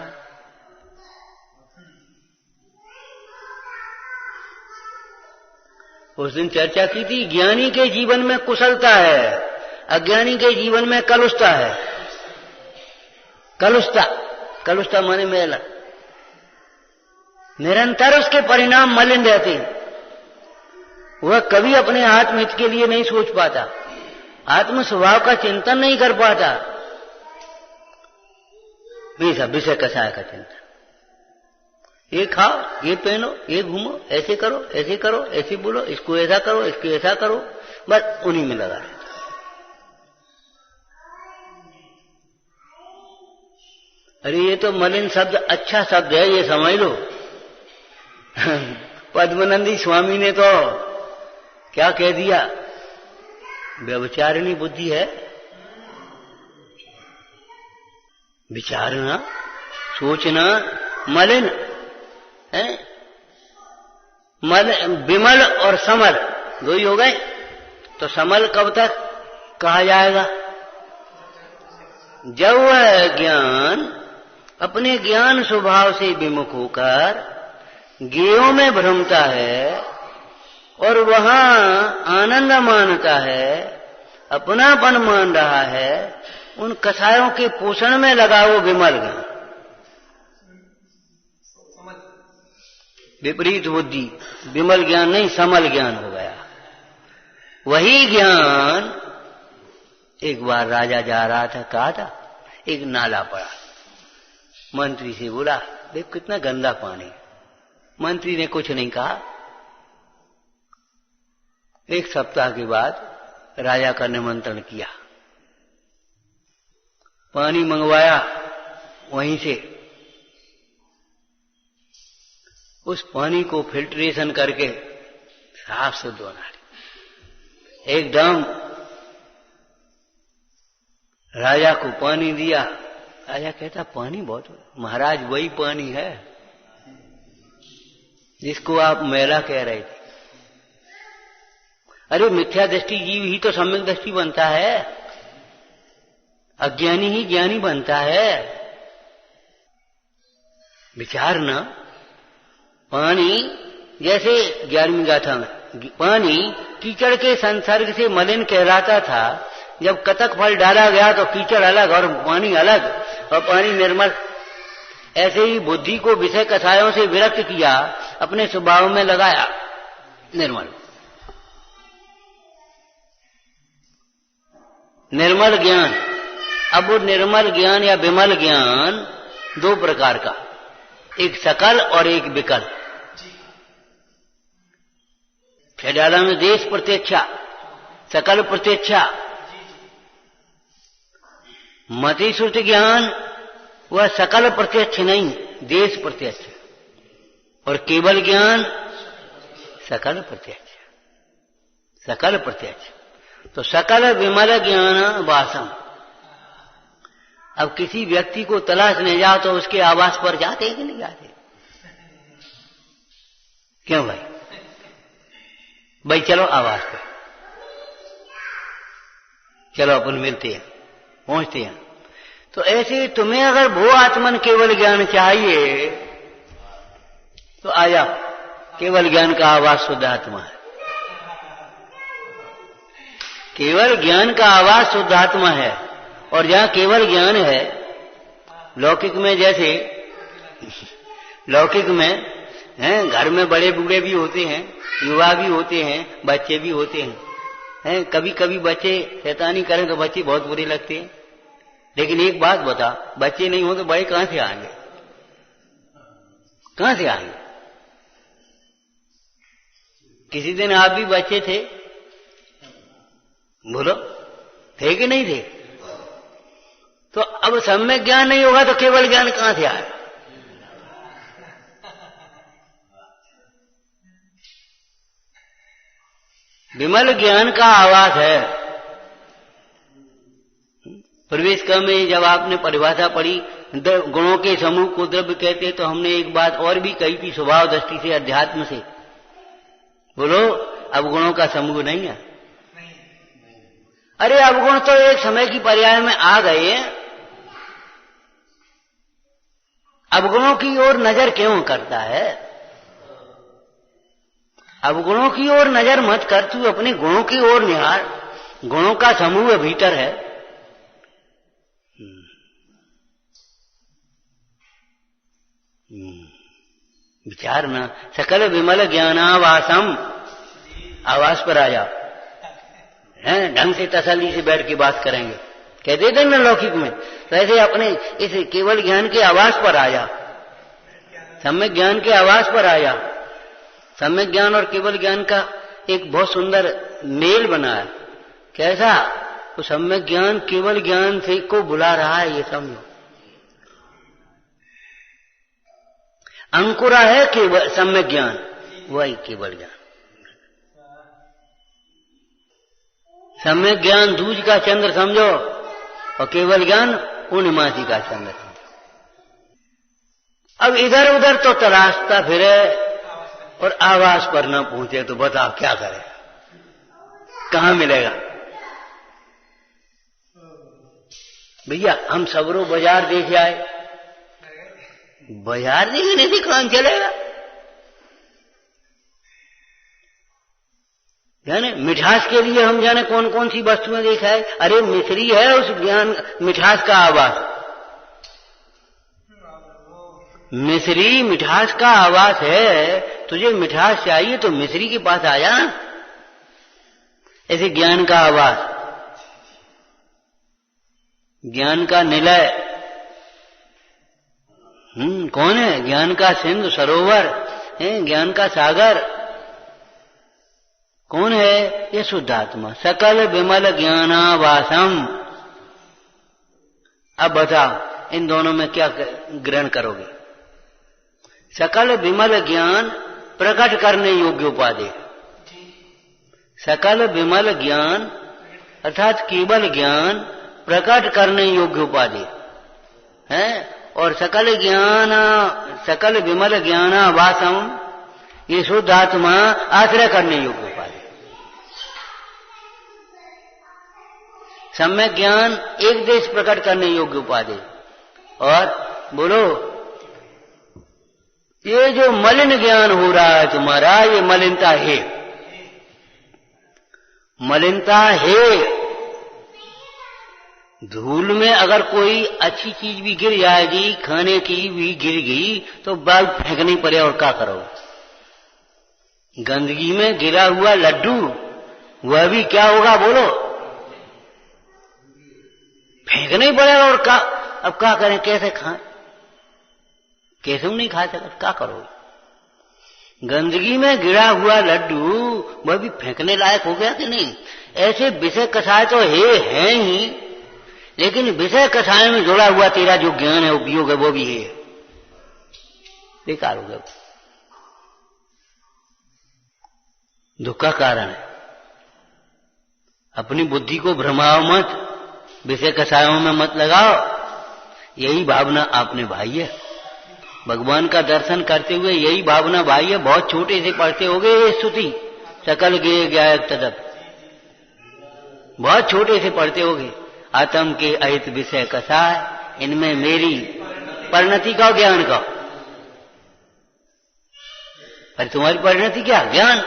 उस दिन चर्चा की थी, ज्ञानी के जीवन में कुशलता है, अज्ञानी के जीवन में कलुषता है। कलुषता, कलुषता माने मैला, निरंतर उसके परिणाम मलिन रहते हैं। वह कभी अपने आत्महित के लिए नहीं सोच पाता, आत्म स्वभाव का चिंतन नहीं कर पाता, विषय कषाय का चिंतन। ये खाओ, ये पहनो, ये घूमो, ऐसे करो, ऐसे करो, ऐसे बोलो, इसको ऐसा करो, इसको ऐसा करो, बस उन्हीं में लगा रहता। अरे ये तो मलिन शब्द अच्छा शब्द है, ये समझ लो। पद्मनंदी स्वामी ने तो क्या कह दिया, व्यभिचारिणी बुद्धि है। विचारना, सोचना मलिन है। विमल और समल दो ही हो गए, तो समल कब तक कहा जाएगा? जब वह ज्ञान अपने ज्ञान स्वभाव से विमुख होकर ज्ञेयों में भ्रमता है और वहां आनंद मानता है, अपनापन मान रहा है, उन कषायों के पोषण में लगा वो विमल ज्ञान। विपरीत बुद्धि, विमल ज्ञान नहीं समल ज्ञान हो गया। वही ज्ञान, एक बार राजा जा रहा था, कहा था एक नाला पड़ा, मंत्री से बोला देख कितना गंदा पानी। मंत्री ने कुछ नहीं कहा। एक सप्ताह के बाद राजा का निमंत्रण किया, पानी मंगवाया वहीं से, उस पानी को फिल्ट्रेशन करके साफ शुद्ध बना ली। एकदम राजा को पानी दिया। राजा कहता पानी बहुत, महाराज वही पानी है जिसको आप मैला कह रहे थे। अरे मिथ्या दृष्टि जीव ही तो सम्यक दृष्टि बनता है, अज्ञानी ही ज्ञानी बनता है। विचार न, पानी जैसे 11वीं गाथा में पानी कीचड़ के संसर्ग से मलिन कहलाता था, जब कतक फल डाला गया तो कीचड़ अलग और पानी अलग, और पानी निर्मल। ऐसे ही बुद्धि को विषय कषायों से विरक्त किया, अपने स्वभाव में लगाया निर्मल। निर्मल ज्ञान, अब वो निर्मल ज्ञान या विमल ज्ञान दो प्रकार का, एक सकल और एक विकल। खेडाला में देश प्रत्यक्षा, सकल प्रत्यक्षा। मति श्रुति ज्ञान वह सकल प्रत्यक्ष नहीं, देश प्रत्यक्ष, और केवल ज्ञान सकल प्रत्यक्ष, सकल प्रत्यक्ष। तो सकल विमल ज्ञान वासम। अब किसी व्यक्ति को तलाशने जाओ तो उसके आवास पर जाते हैं कि नहीं जाते? क्यों भाई? भाई चलो आवास पर, चलो अपन मिलते हैं, पहुंचते हैं। तो ऐसे तुम्हें अगर भो आत्मन केवल ज्ञान चाहिए तो आ जाओ, केवल ज्ञान का आवास शुद्ध आत्मा है। केवल ज्ञान का आवाज शुद्धात्मा है। और जहां केवल ज्ञान है, लौकिक में जैसे लौकिक में हैं, घर में बड़े बूढ़े भी होते हैं, युवा भी होते हैं, बच्चे भी होते हैं। कभी कभी बच्चे शैतानी करें तो बच्चे बहुत बुरे लगते हैं। लेकिन एक बात बता, बच्चे नहीं हो तो बड़े कहां से आएंगे? कहां से आएंगे? किसी दिन आप भी बच्चे थे, बोलो, थे कि नहीं थे? तो अब सम्यक ज्ञान नहीं होगा तो केवल ज्ञान कहां से आएगा? विमल ज्ञान का आवाज है। प्रवेश क्रम में जब आपने परिभाषा पढ़ी, गुणों के समूह को द्रव्य कहते, तो हमने एक बात और भी कही थी, स्वभाव दृष्टि से, अध्यात्म से। बोलो, अवगुणों का समूह नहीं है। अरे अवगुण तो एक समय की पर्याय में आ गए। अवगुणों की ओर नजर क्यों करता है? अवगुणों की ओर नजर मत कर, तू अपने गुणों की ओर निहार। गुणों का समूह भीतर है। विचार ना, सकल विमल ज्ञानावासम, आवास पर आ जाओ, हैं, ढंग से तसल्ली से बैठ के बात करेंगे। कहते थे ना लौकिक में, तो ऐसे अपने इस केवल ज्ञान के आवास पर आ जा, सम्यक ज्ञान के आवास पर आ जा। सम्यक ज्ञान और केवल ज्ञान का एक बहुत सुंदर मेल बना है। कैसा? तो सम्यक ज्ञान केवल ज्ञान से को बुला रहा है, ये समझो। अंकुरा है केवल सम्यक ज्ञान, वही केवल ज्ञान। सम्यक ज्ञान दूज का चंद्र समझो, और केवल ज्ञान पूर्णिमासी का चंद्र समझो। अब इधर उधर तो तलाशता फिरे और आवास पर न पहुंचे तो बताओ क्या करें? कहां मिलेगा? भैया हम सबरो बाजार देखे आए, बाजार देखने से काम चलेगा? जाने मिठास के लिए हम जाने कौन कौन सी वस्तुएं देखा है। अरे मिश्री है उस ज्ञान मिठास का आवास। मिश्री मिठास का आवास है। तुझे मिठास चाहिए तो मिश्री के पास आ जा। ऐसे ज्ञान का आवास, ज्ञान का निलय कौन है? ज्ञान का सिंधु सरोवर है, ज्ञान का सागर कौन है? ये शुद्धात्मा। सकल विमल ज्ञानावासम। अब बताओ इन दोनों में क्या ग्रहण करोगे? सकल विमल ज्ञान प्रकट करने योग्य उपाधि। सकल विमल ज्ञान अर्थात केवल ज्ञान प्रकट करने योग्य उपाधि है। और सकल ज्ञान, सकल विमल ज्ञानावासम, ये शुद्ध आत्मा आश्रय करने योग्य उपाधि। सम्यक ज्ञान एक देश प्रकट करने योग्य उपाधि। और बोलो, ये जो मलिन ज्ञान हो रहा है तुम्हारा, ये मलिनता है, मलिनता है। धूल में अगर कोई अच्छी चीज भी गिर जाएगी, खाने की भी गिर गई, तो बाल फेंकने पड़े और क्या करो? गंदगी में गिरा हुआ लड्डू, वह भी क्या होगा बोलो? फेंकने पड़ेगा। और क्या, अब क्या करें? कैसे खाएं? कैसे नहीं खा सकते? क्या करो? गंदगी में गिरा हुआ लड्डू वह भी फेंकने लायक हो गया कि नहीं? ऐसे विषय कषाय तो है ही, लेकिन विषय कषाय में जुड़ा हुआ तेरा जो ज्ञान है, उपयोग है, वो भी है, बेकार हो गया। दुख का कारण है। अपनी बुद्धि को भ्रमाओ मत, विषय कषायों में मत लगाओ। यही भावना आपने भाई है। भगवान का दर्शन करते हुए यही भावना भाई है। बहुत छोटे से पढ़ते होगे ये स्तुति, सकल गे गायक तदप, बहुत छोटे से पढ़ते होगे। आत्म के अहित विषय कसाय, इनमें मेरी परिणति का ज्ञान का। पर तुम्हारी परिणति क्या? ज्ञान।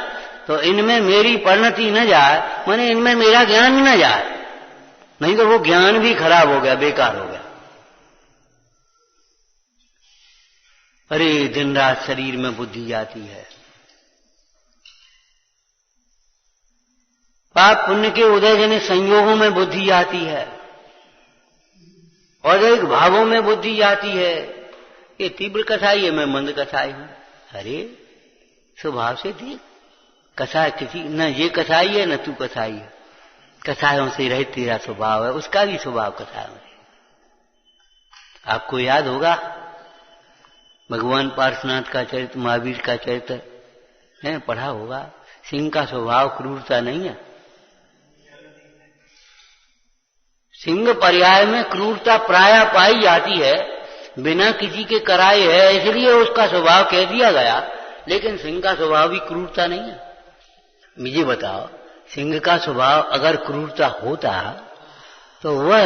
तो इनमें मेरी परिणति न जाए, माने इनमें मेरा ज्ञान न जाए, नहीं तो वो ज्ञान भी खराब हो गया, बेकार हो गया। अरे दिन रात शरीर में बुद्धि जाती है, पाप पुण्य के उदय जनित संयोगों में बुद्धि जाती है, और एक भावों में बुद्धि जाती है। ये तीव्र कसाई है, मैं मंद कसाई हूं। अरे स्वभाव से थी कसाई, किसी न ये कसाई है न तू कसाई है, कसायों से रहित तेरा स्वभाव है, उसका भी स्वभाव कसायों से। आपको याद होगा भगवान पार्श्वनाथ का चरित्र, महावीर का चरित्र है, पढ़ा होगा। सिंह का स्वभाव क्रूरता नहीं है, सिंह पर्याय में क्रूरता प्राय पाई जाती है, बिना किसी के कराए है, इसलिए उसका स्वभाव कह दिया गया, लेकिन सिंह का स्वभाव भी क्रूरता नहीं है। मुझे बताओ, सिंह का स्वभाव अगर क्रूरता होता तो वह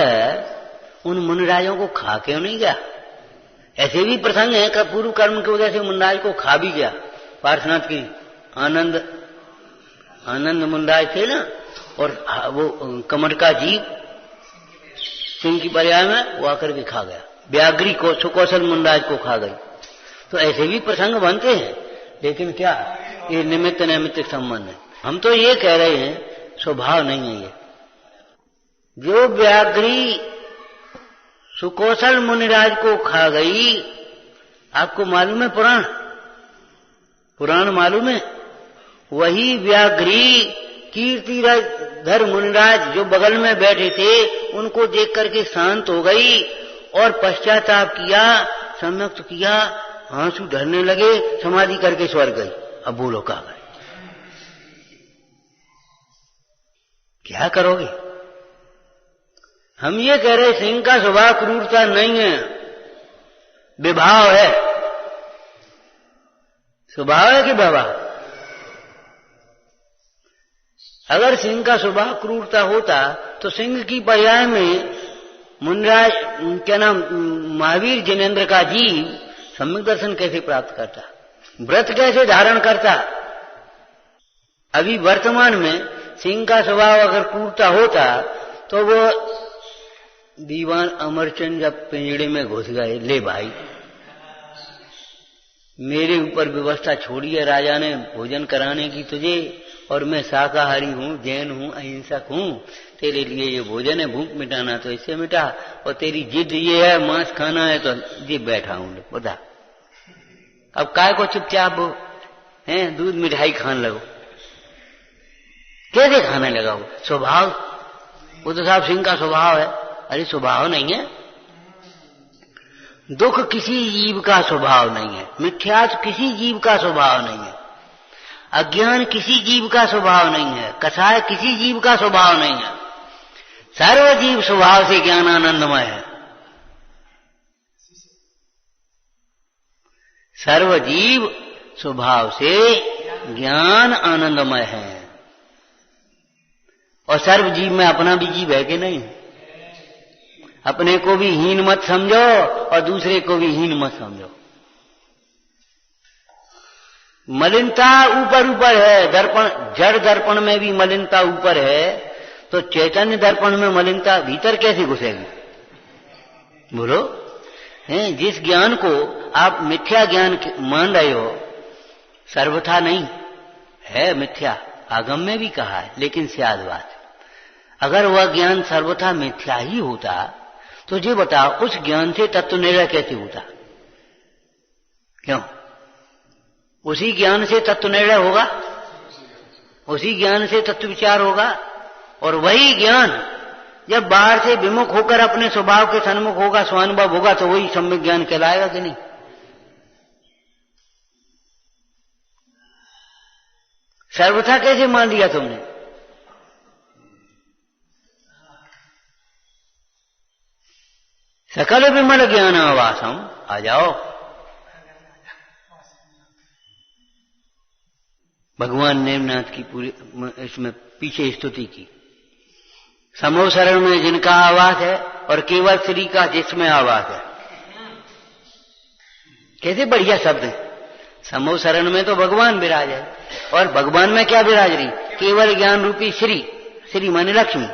उन मुनिराजों को खा क्यों नहीं गया? ऐसे भी प्रसंग है कि पूर्व कर्म की वजह से मुनिराज को खा भी गया। पार्श्वनाथ की आनंद मुनिराज थे ना, और वो कमर का जीव सिंह की पर्याय में वो आकर के खा गया, व्याघ्री को सुकौशल मुनिराज को खा गई। तो ऐसे भी प्रसंग बनते हैं, लेकिन क्या ये निमित्त नैमित्तिक संबंध है। हम तो ये कह रहे हैं स्वभाव नहीं है ये। जो व्याघ्री सुकौशल मुनिराज को खा गई, आपको मालूम है पुराण मालूम है? वही व्याघ्री कीर्तिधर मुनिराज जो बगल में बैठे थे उनको देख करके शांत हो गई और पश्चाताप किया, सम्यक्त किया, आंसू ढरने लगे, समाधि करके स्वर्ग गई। अब बोलो कहां गए? क्या करोगे? हम ये कह रहे सिंह का स्वभाव क्रूरता नहीं है, विभाव है। स्वभाव है कि व्यवहार? अगर सिंह का स्वभाव क्रूरता होता तो सिंह की पर्याय में मुनिराज क्या नाम महावीर जिनेन्द्र का जीव सम्यक दर्शन कैसे प्राप्त करता, व्रत कैसे धारण करता? अभी वर्तमान में सिंह का स्वभाव अगर क्रूरता होता तो वो दीवान अमरचंद जब पिंजड़े में घुस गए, ले भाई मेरे ऊपर व्यवस्था छोड़ी है राजा ने भोजन कराने की तुझे, और मैं शाकाहारी हूं, जैन हूं, अहिंसक हूं, तेरे लिए ये भोजन है, भूख मिटाना तो इससे मिटा, और तेरी जिद ये है मांस खाना है तो जी बैठा हूं, बता अब काय को चुपचाप हैं दूध मिठाई खाने लगो? कैसे खाने लगा? वो स्वभाव, वो तो साहब सिंह का स्वभाव है। अरे स्वभाव नहीं है, दुख किसी जीव का स्वभाव नहीं है, मिथ्यात्व किसी जीव का स्वभाव नहीं है, अज्ञान किसी जीव का स्वभाव नहीं है, कसाय किसी जीव का स्वभाव नहीं है। सर्वजीव स्वभाव से ज्ञान आनंदमय है, सर्वजीव स्वभाव से ज्ञान आनंदमय है। और सर्वजीव में अपना भी जीव है कि नहीं? अपने को भी हीन मत समझो और दूसरे को भी हीन मत समझो। मलिनता ऊपर ऊपर है, दर्पण जड़ दर्पण में भी मलिनता ऊपर है, तो चैतन्य दर्पण में मलिनता भीतर कैसे घुसेगी? बोलो। हैं, जिस ज्ञान को आप मिथ्या ज्ञान मान रहे हो, सर्वथा नहीं है मिथ्या, आगम में भी कहा है, लेकिन स्याद बात, अगर वह ज्ञान सर्वथा मिथ्या ही होता तो ये बताओ उस ज्ञान से तत्व निर्णय कैसे होता? क्यों? उसी ज्ञान से तत्व निर्णय होगा, उसी ज्ञान से तत्व विचार होगा, और वही ज्ञान जब बाहर से विमुख होकर अपने स्वभाव के सन्मुख होगा, स्वानुभव होगा, तो वही सम्यक ज्ञान कहलाएगा कि नहीं? सर्वथा कैसे मान लिया तुमने? सकल विमल ज्ञान आवासम, आ जाओ। भगवान नेमनाथ की पूरी इसमें पीछे स्तुति की। समो शरण में जिनका आवास है और केवल श्री का जिसमें आवास है। कैसे बढ़िया शब्द है। समो शरण में तो भगवान विराज है और भगवान में क्या विराज रही? केवल ज्ञान रूपी श्री, श्री माने लक्ष्मी,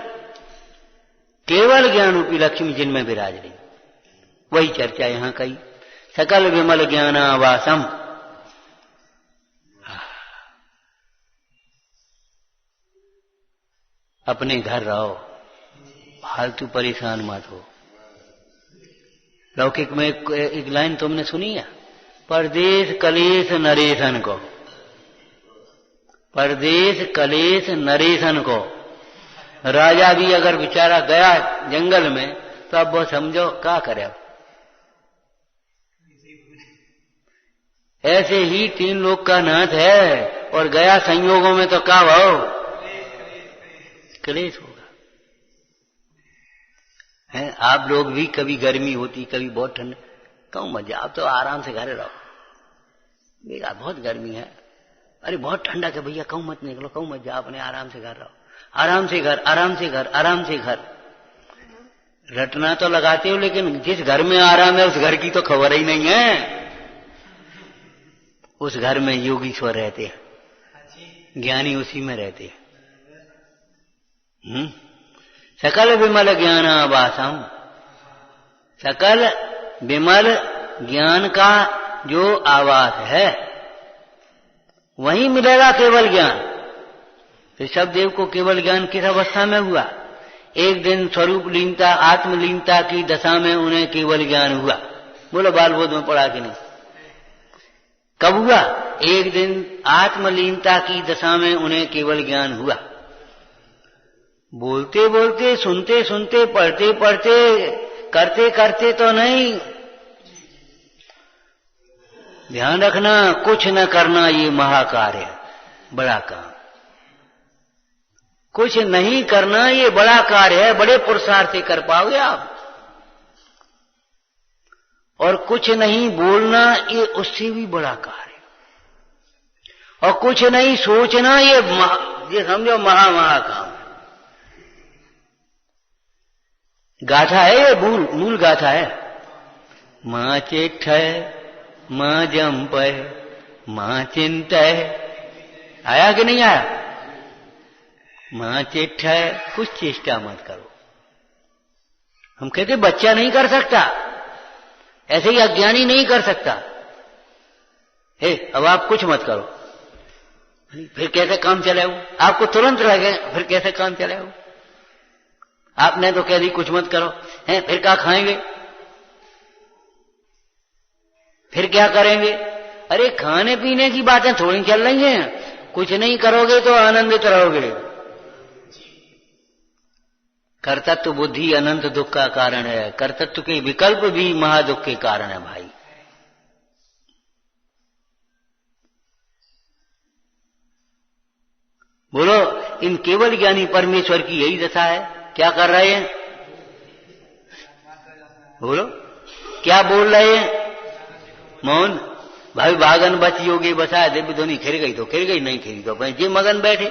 केवल ज्ञान रूपी लक्ष्मी जिनमें विराज रही, वही चर्चा यहां कही। सकल विमल ज्ञानावासम, अपने घर रहो, फालतू परेशान मत हो। लौकिक में एक लाइन तुमने सुनी है, परदेश कलेश नरेशन को, परदेश कलेश नरेशन को। राजा भी अगर बेचारा गया जंगल में तो अब वो समझो क्या करे। ऐसे ही 3 लोक का नाथ है और गया संयोगों में तो क्या भाव, क्लेश होगा। हैं आप लोग भी कभी गर्मी होती, कभी बहुत ठंड, कहूं मजा, आप तो आराम से घर रहो। बेकार बहुत गर्मी है, अरे बहुत ठंडा है भैया, कहूं मत निकलो, कहूं मत जाओ, अपने आराम से घर रहो, आराम से घर, आराम से घर, आराम से घर। रटना तो लगाते हो, लेकिन जिस घर में आराम है उस घर की तो खबर ही नहीं है। उस घर में योगीश्वर रहते हैं, ज्ञानी उसी में रहते हैं। सकल विमल ज्ञानावासम, सकल विमल ज्ञान का जो आवास है वहीं मिलेगा केवल ज्ञान। ऋषभदेव को केवल ज्ञान किस अवस्था में हुआ? एक दिन स्वरूप लीनता, आत्मलीनता की दशा में उन्हें केवल ज्ञान हुआ। बोलो बाल बोध में पढ़ा कि नहीं? कब हुआ? एक दिन आत्मलीनता की दशा में उन्हें केवल ज्ञान हुआ। बोलते बोलते, सुनते सुनते, पढ़ते पढ़ते, करते करते तो नहीं। ध्यान रखना, कुछ न करना ये महाकार्य, बड़ा काम। कुछ नहीं करना ये बड़ा कार्य है, बड़े पुरुषार्थ से कर पाओगे आप। और कुछ नहीं बोलना ये उससे भी बड़ा कार्य। और कुछ नहीं सोचना ये समझो महाकाम। गाथा है ये, मूल गाथा है। मां चेठ मां जंप मां चिंत, आया कि नहीं आया? मां चेठ, कुछ चेष्टा मत करो। हम कहते बच्चा नहीं कर सकता, ऐसे ही अज्ञानी नहीं कर सकता। अब आप कुछ मत करो, फिर कैसे काम चलाओ? आपको तुरंत लगे फिर कैसे काम चलाओ? आपने तो कह दी कुछ मत करो, फिर क्या खाएंगे, फिर क्या करेंगे? अरे खाने पीने की बातें थोड़ी चल रही हैं। कुछ नहीं करोगे तो आनंदित रहोगे। कर्तत्व बुद्धि अनंत दुख का कारण है, कर्तत्व के विकल्प भी महादुख के कारण है भाई। बोलो, इन केवल ज्ञानी परमेश्वर की यही दशा है। क्या कर रहे हैं? बोलो, क्या बोल रहे हैं? मौन। भाई भागन बच योगी बसा दिव्य ध्वनि, खिर गई तो खिर गई, नहीं खिरी तो जी मगन बैठे।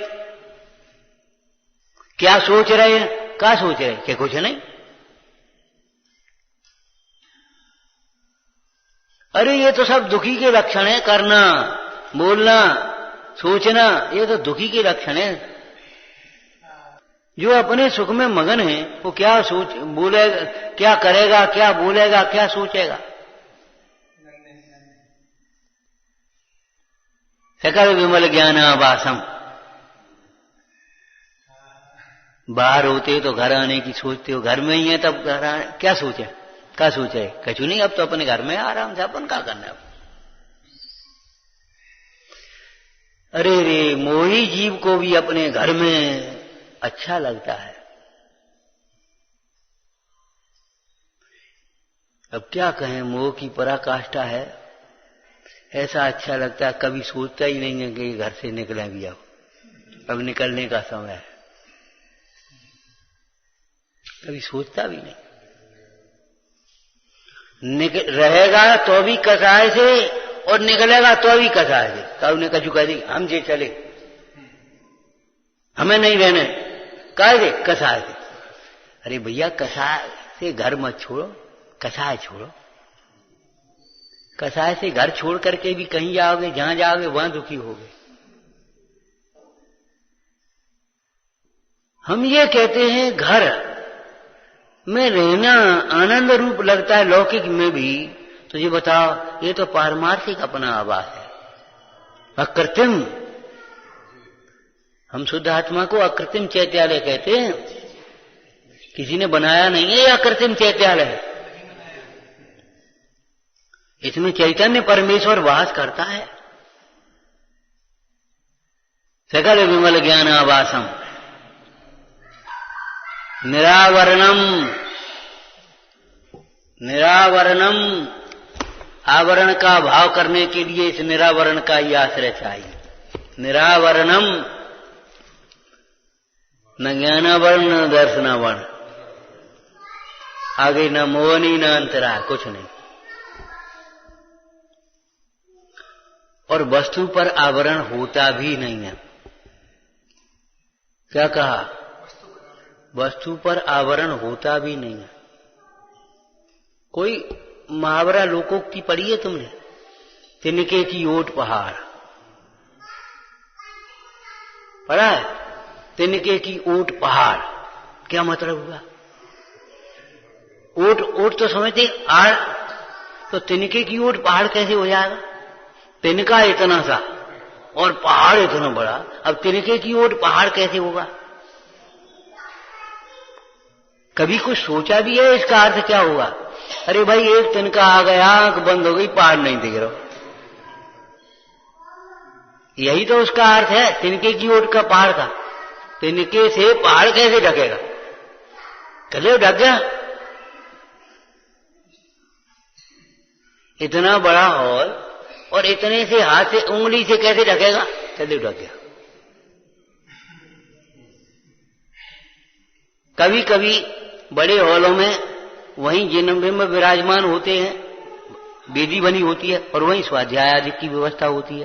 क्या सोच रहे हैं? क्या सोच रहे हैं? क्या कुछ नहीं। अरे ये तो सब दुखी के लक्षण है। करना, बोलना, सोचना, ये तो दुखी के लक्षण है। जो अपने सुख में मगन है वो क्या सोच बोलेगा, क्या करेगा, क्या बोलेगा, क्या सोचेगा? सकल विमल ज्ञानावासम। बाहर होते तो घर आने की सोचते हो, घर में ही है तब घर आने क्या सोचे? क्या सोचे? कछु नहीं, अब तो अपने घर में आराम से अपन क्या करना है। अरे रे, मोही जीव को भी अपने घर में अच्छा लगता है। अब क्या कहें, मोह की पराकाष्ठा है। ऐसा अच्छा लगता है, कभी सोचता ही नहीं है कि घर से निकले भी। अब निकलने का समय है, कभी सोचता भी नहीं। रहेगा तो भी कसाय से और निकलेगा तो भी कसाय से। कब ने कछु कह दी हम जे चले, हमें नहीं रहने, कह दे कसाय से। अरे भैया, कसाय से घर मत छोड़ो, कसाय छोड़ो। कसाय से घर छोड़ करके भी कहीं जाओगे, जहां जाओगे वहां दुखी होगे। हम ये कहते हैं घर में रहना आनंद रूप लगता है, लौकिक में भी। तो ये बताओ, ये तो पारमार्थिक अपना आवास है, अकृत्रिम। हम शुद्ध आत्मा को अकृत्रिम चैत्यालय कहते हैं। किसी ने बनाया नहीं है, ये अकृत्रिम चैत्यालय है। इसमें चैतन्य परमेश्वर वास करता है। सकल विमल ज्ञान आवासम निरावरणम। निरावरणम, आवरण का भाव करने के लिए इस निरावरण का ही आश्रय चाहिए। निरावरणम, न ज्ञानावरण न दर्शनावरण, आगे न मोहनी न अंतरा, कुछ नहीं। और वस्तु पर आवरण होता भी नहीं है। क्या कहा? वस्तु पर आवरण होता भी नहीं है। कोई मुहावरा लोकोक्ति पढ़ी है तुमने? तिनके की ओट पहाड़ पढ़ा है? तिनके की ओट पहाड़ क्या मतलब हुआ? ओट ओट तो समझते आड़, तो तिनके की ओट पहाड़ कैसे हो जाएगा? तिनका इतना सा और पहाड़ इतना बड़ा, अब तिनके की ओट पहाड़ कैसे होगा? कभी कुछ सोचा भी है इसका अर्थ क्या होगा? अरे भाई, एक तिनका आ गया, आंख बंद हो गई, पहाड़ नहीं दिख रहा। यही तो उसका अर्थ है, तिनके की ओट का पहाड़ का। तिनके से पहाड़ कैसे ढकेगा? चले ढक गया। इतना बड़ा हॉल और इतने से हाथ से उंगली से कैसे ढकेगा? चले ढक गया। कभी कभी बड़े हॉलों में वहीं जिन में विराजमान होते हैं, वेदी बनी होती है और वहीं स्वाध्याय आदि की व्यवस्था होती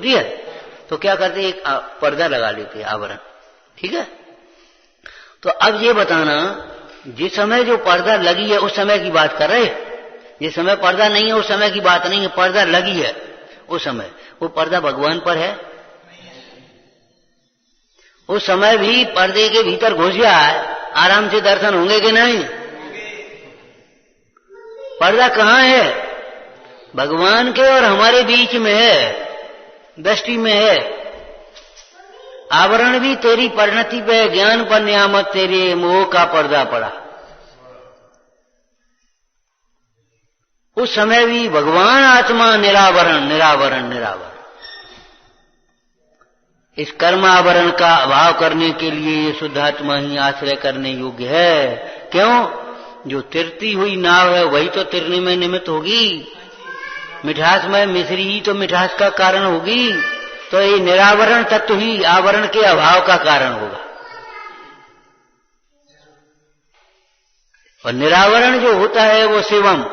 है। तो क्या करते हैं, एक पर्दा लगा लेते हैं, आवरण। ठीक है। तो अब ये बताना, जिस समय जो पर्दा लगी है उस समय की बात कर रहे हैं। जिस समय पर्दा नहीं है उस समय की बात नहीं है। पर्दा लगी है उस समय, वो पर्दा भगवान पर है। उस समय भी पर्दे के भीतर घुस गया है, आराम से दर्शन होंगे कि नहीं? पर्दा कहाँ है? भगवान के और हमारे बीच में है, दृष्टि में है। आवरण भी तेरी परिणति पे, ज्ञान पर नियामत तेरे मोह का पर्दा पड़ा। उस समय भी भगवान आत्मा निरावरण निरावरण निरावरण। इस कर्म आवरण का अभाव करने के लिए ये शुद्ध आत्मा ही आश्रय करने योग्य है। क्यों? जो तिरती हुई नाव है वही तो तिरने में निमित्त होगी। मिठास में मिश्री ही तो मिठास का कारण होगी। तो ये निरावरण तत्व ही आवरण के अभाव का कारण होगा। और निरावरण जो होता है वो शिवम।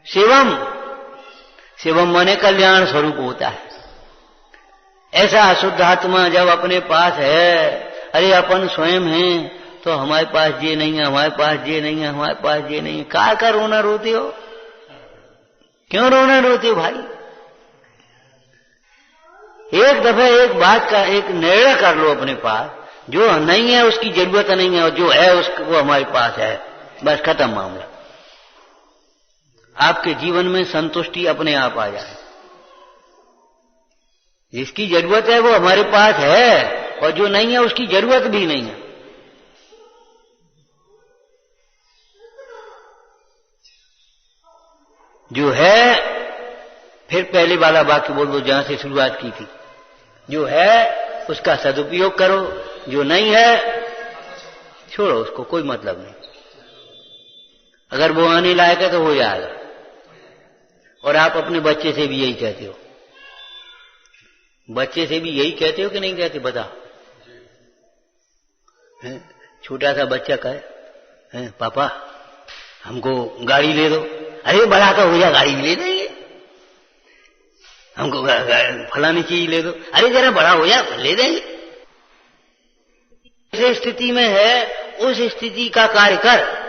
शिवम, शिवम माने कल्याण स्वरूप होता है। ऐसा शुद्ध आत्मा जब अपने पास है, अरे अपन स्वयं हैं, तो हमारे पास ये नहीं है, हमारे पास ये नहीं है, हमारे पास ये नहीं है। का रोना रोते हो? क्यों रोना रोते हो भाई? एक दफे एक बात का एक निर्णय कर लो अपने पास, जो नहीं है उसकी जरूरत नहीं है और जो है उसको वो हमारे पास है, बस खत्म मामला। आपके जीवन में संतुष्टि अपने आप आ जाए। जिसकी जरूरत है वो हमारे पास है और जो नहीं है उसकी जरूरत भी नहीं है। जो है, फिर पहले वाला वाक्य बोल दो जहां से शुरुआत की थी। जो है उसका सदुपयोग करो, जो नहीं है छोड़ो, उसको कोई मतलब नहीं। अगर वो आने लायक है तो हो जाएगा। और आप अपने बच्चे से भी यही कहते हो। बच्चे से भी यही कहते हो कि नहीं कहते? बताओ। छोटा सा बच्चा कहे, पापा हमको गाड़ी ले दो। अरे बड़ा तो हो जा, गाड़ी ले देंगे। हमको फलानी चीज ले दो। अरे जरा बड़ा हो जा, ले देंगे। जिस स्थिति में है उस स्थिति का कार्य कर।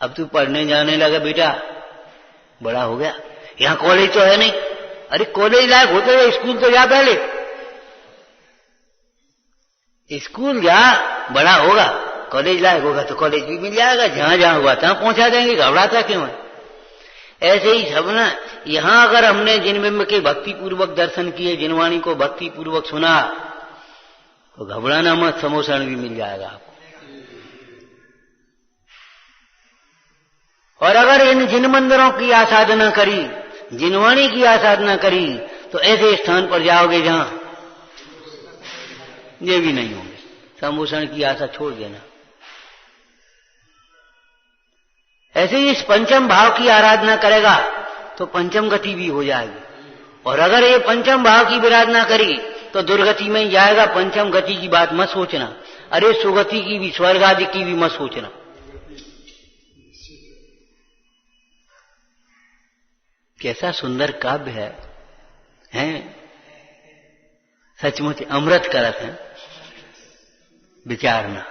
अब तू पढ़ने जाने लगा बेटा, बड़ा हो गया। यहां कॉलेज तो है नहीं, अरे कॉलेज लायक होते हुए स्कूल तो जा पहले, स्कूल जा, बड़ा होगा, कॉलेज लायक होगा तो कॉलेज भी मिल जाएगा, जहां जहां हुआ तहां पहुंचा देंगे, घबराता क्यों है। ऐसे ही सब ना, यहां अगर हमने जिनबिंब के भक्ति पूर्वक दर्शन किए, जिनवाणी को भक्ति पूर्वक सुना, तो घबराना मत, समोसन भी मिल जाएगा आपको। और अगर इन जिन मंदिरों की आसाधना करी, जिनवाणी की आसाधना करी, तो ऐसे स्थान पर जाओगे जहां ये भी नहीं होंगे। समोसन की आशा छोड़ देना। ऐसे ही इस पंचम भाव की आराधना करेगा तो पंचम गति भी हो जाएगी। और अगर ये पंचम भाव की विराधना करी तो दुर्गति में ही जाएगा। पंचम गति की बात मत सोचना, अरे सुगति की भी, स्वर्ग आदि की भी मत सोचना। कैसा सुंदर काव्य है, हैं? सचमुच अमृत का रस है, विचारना।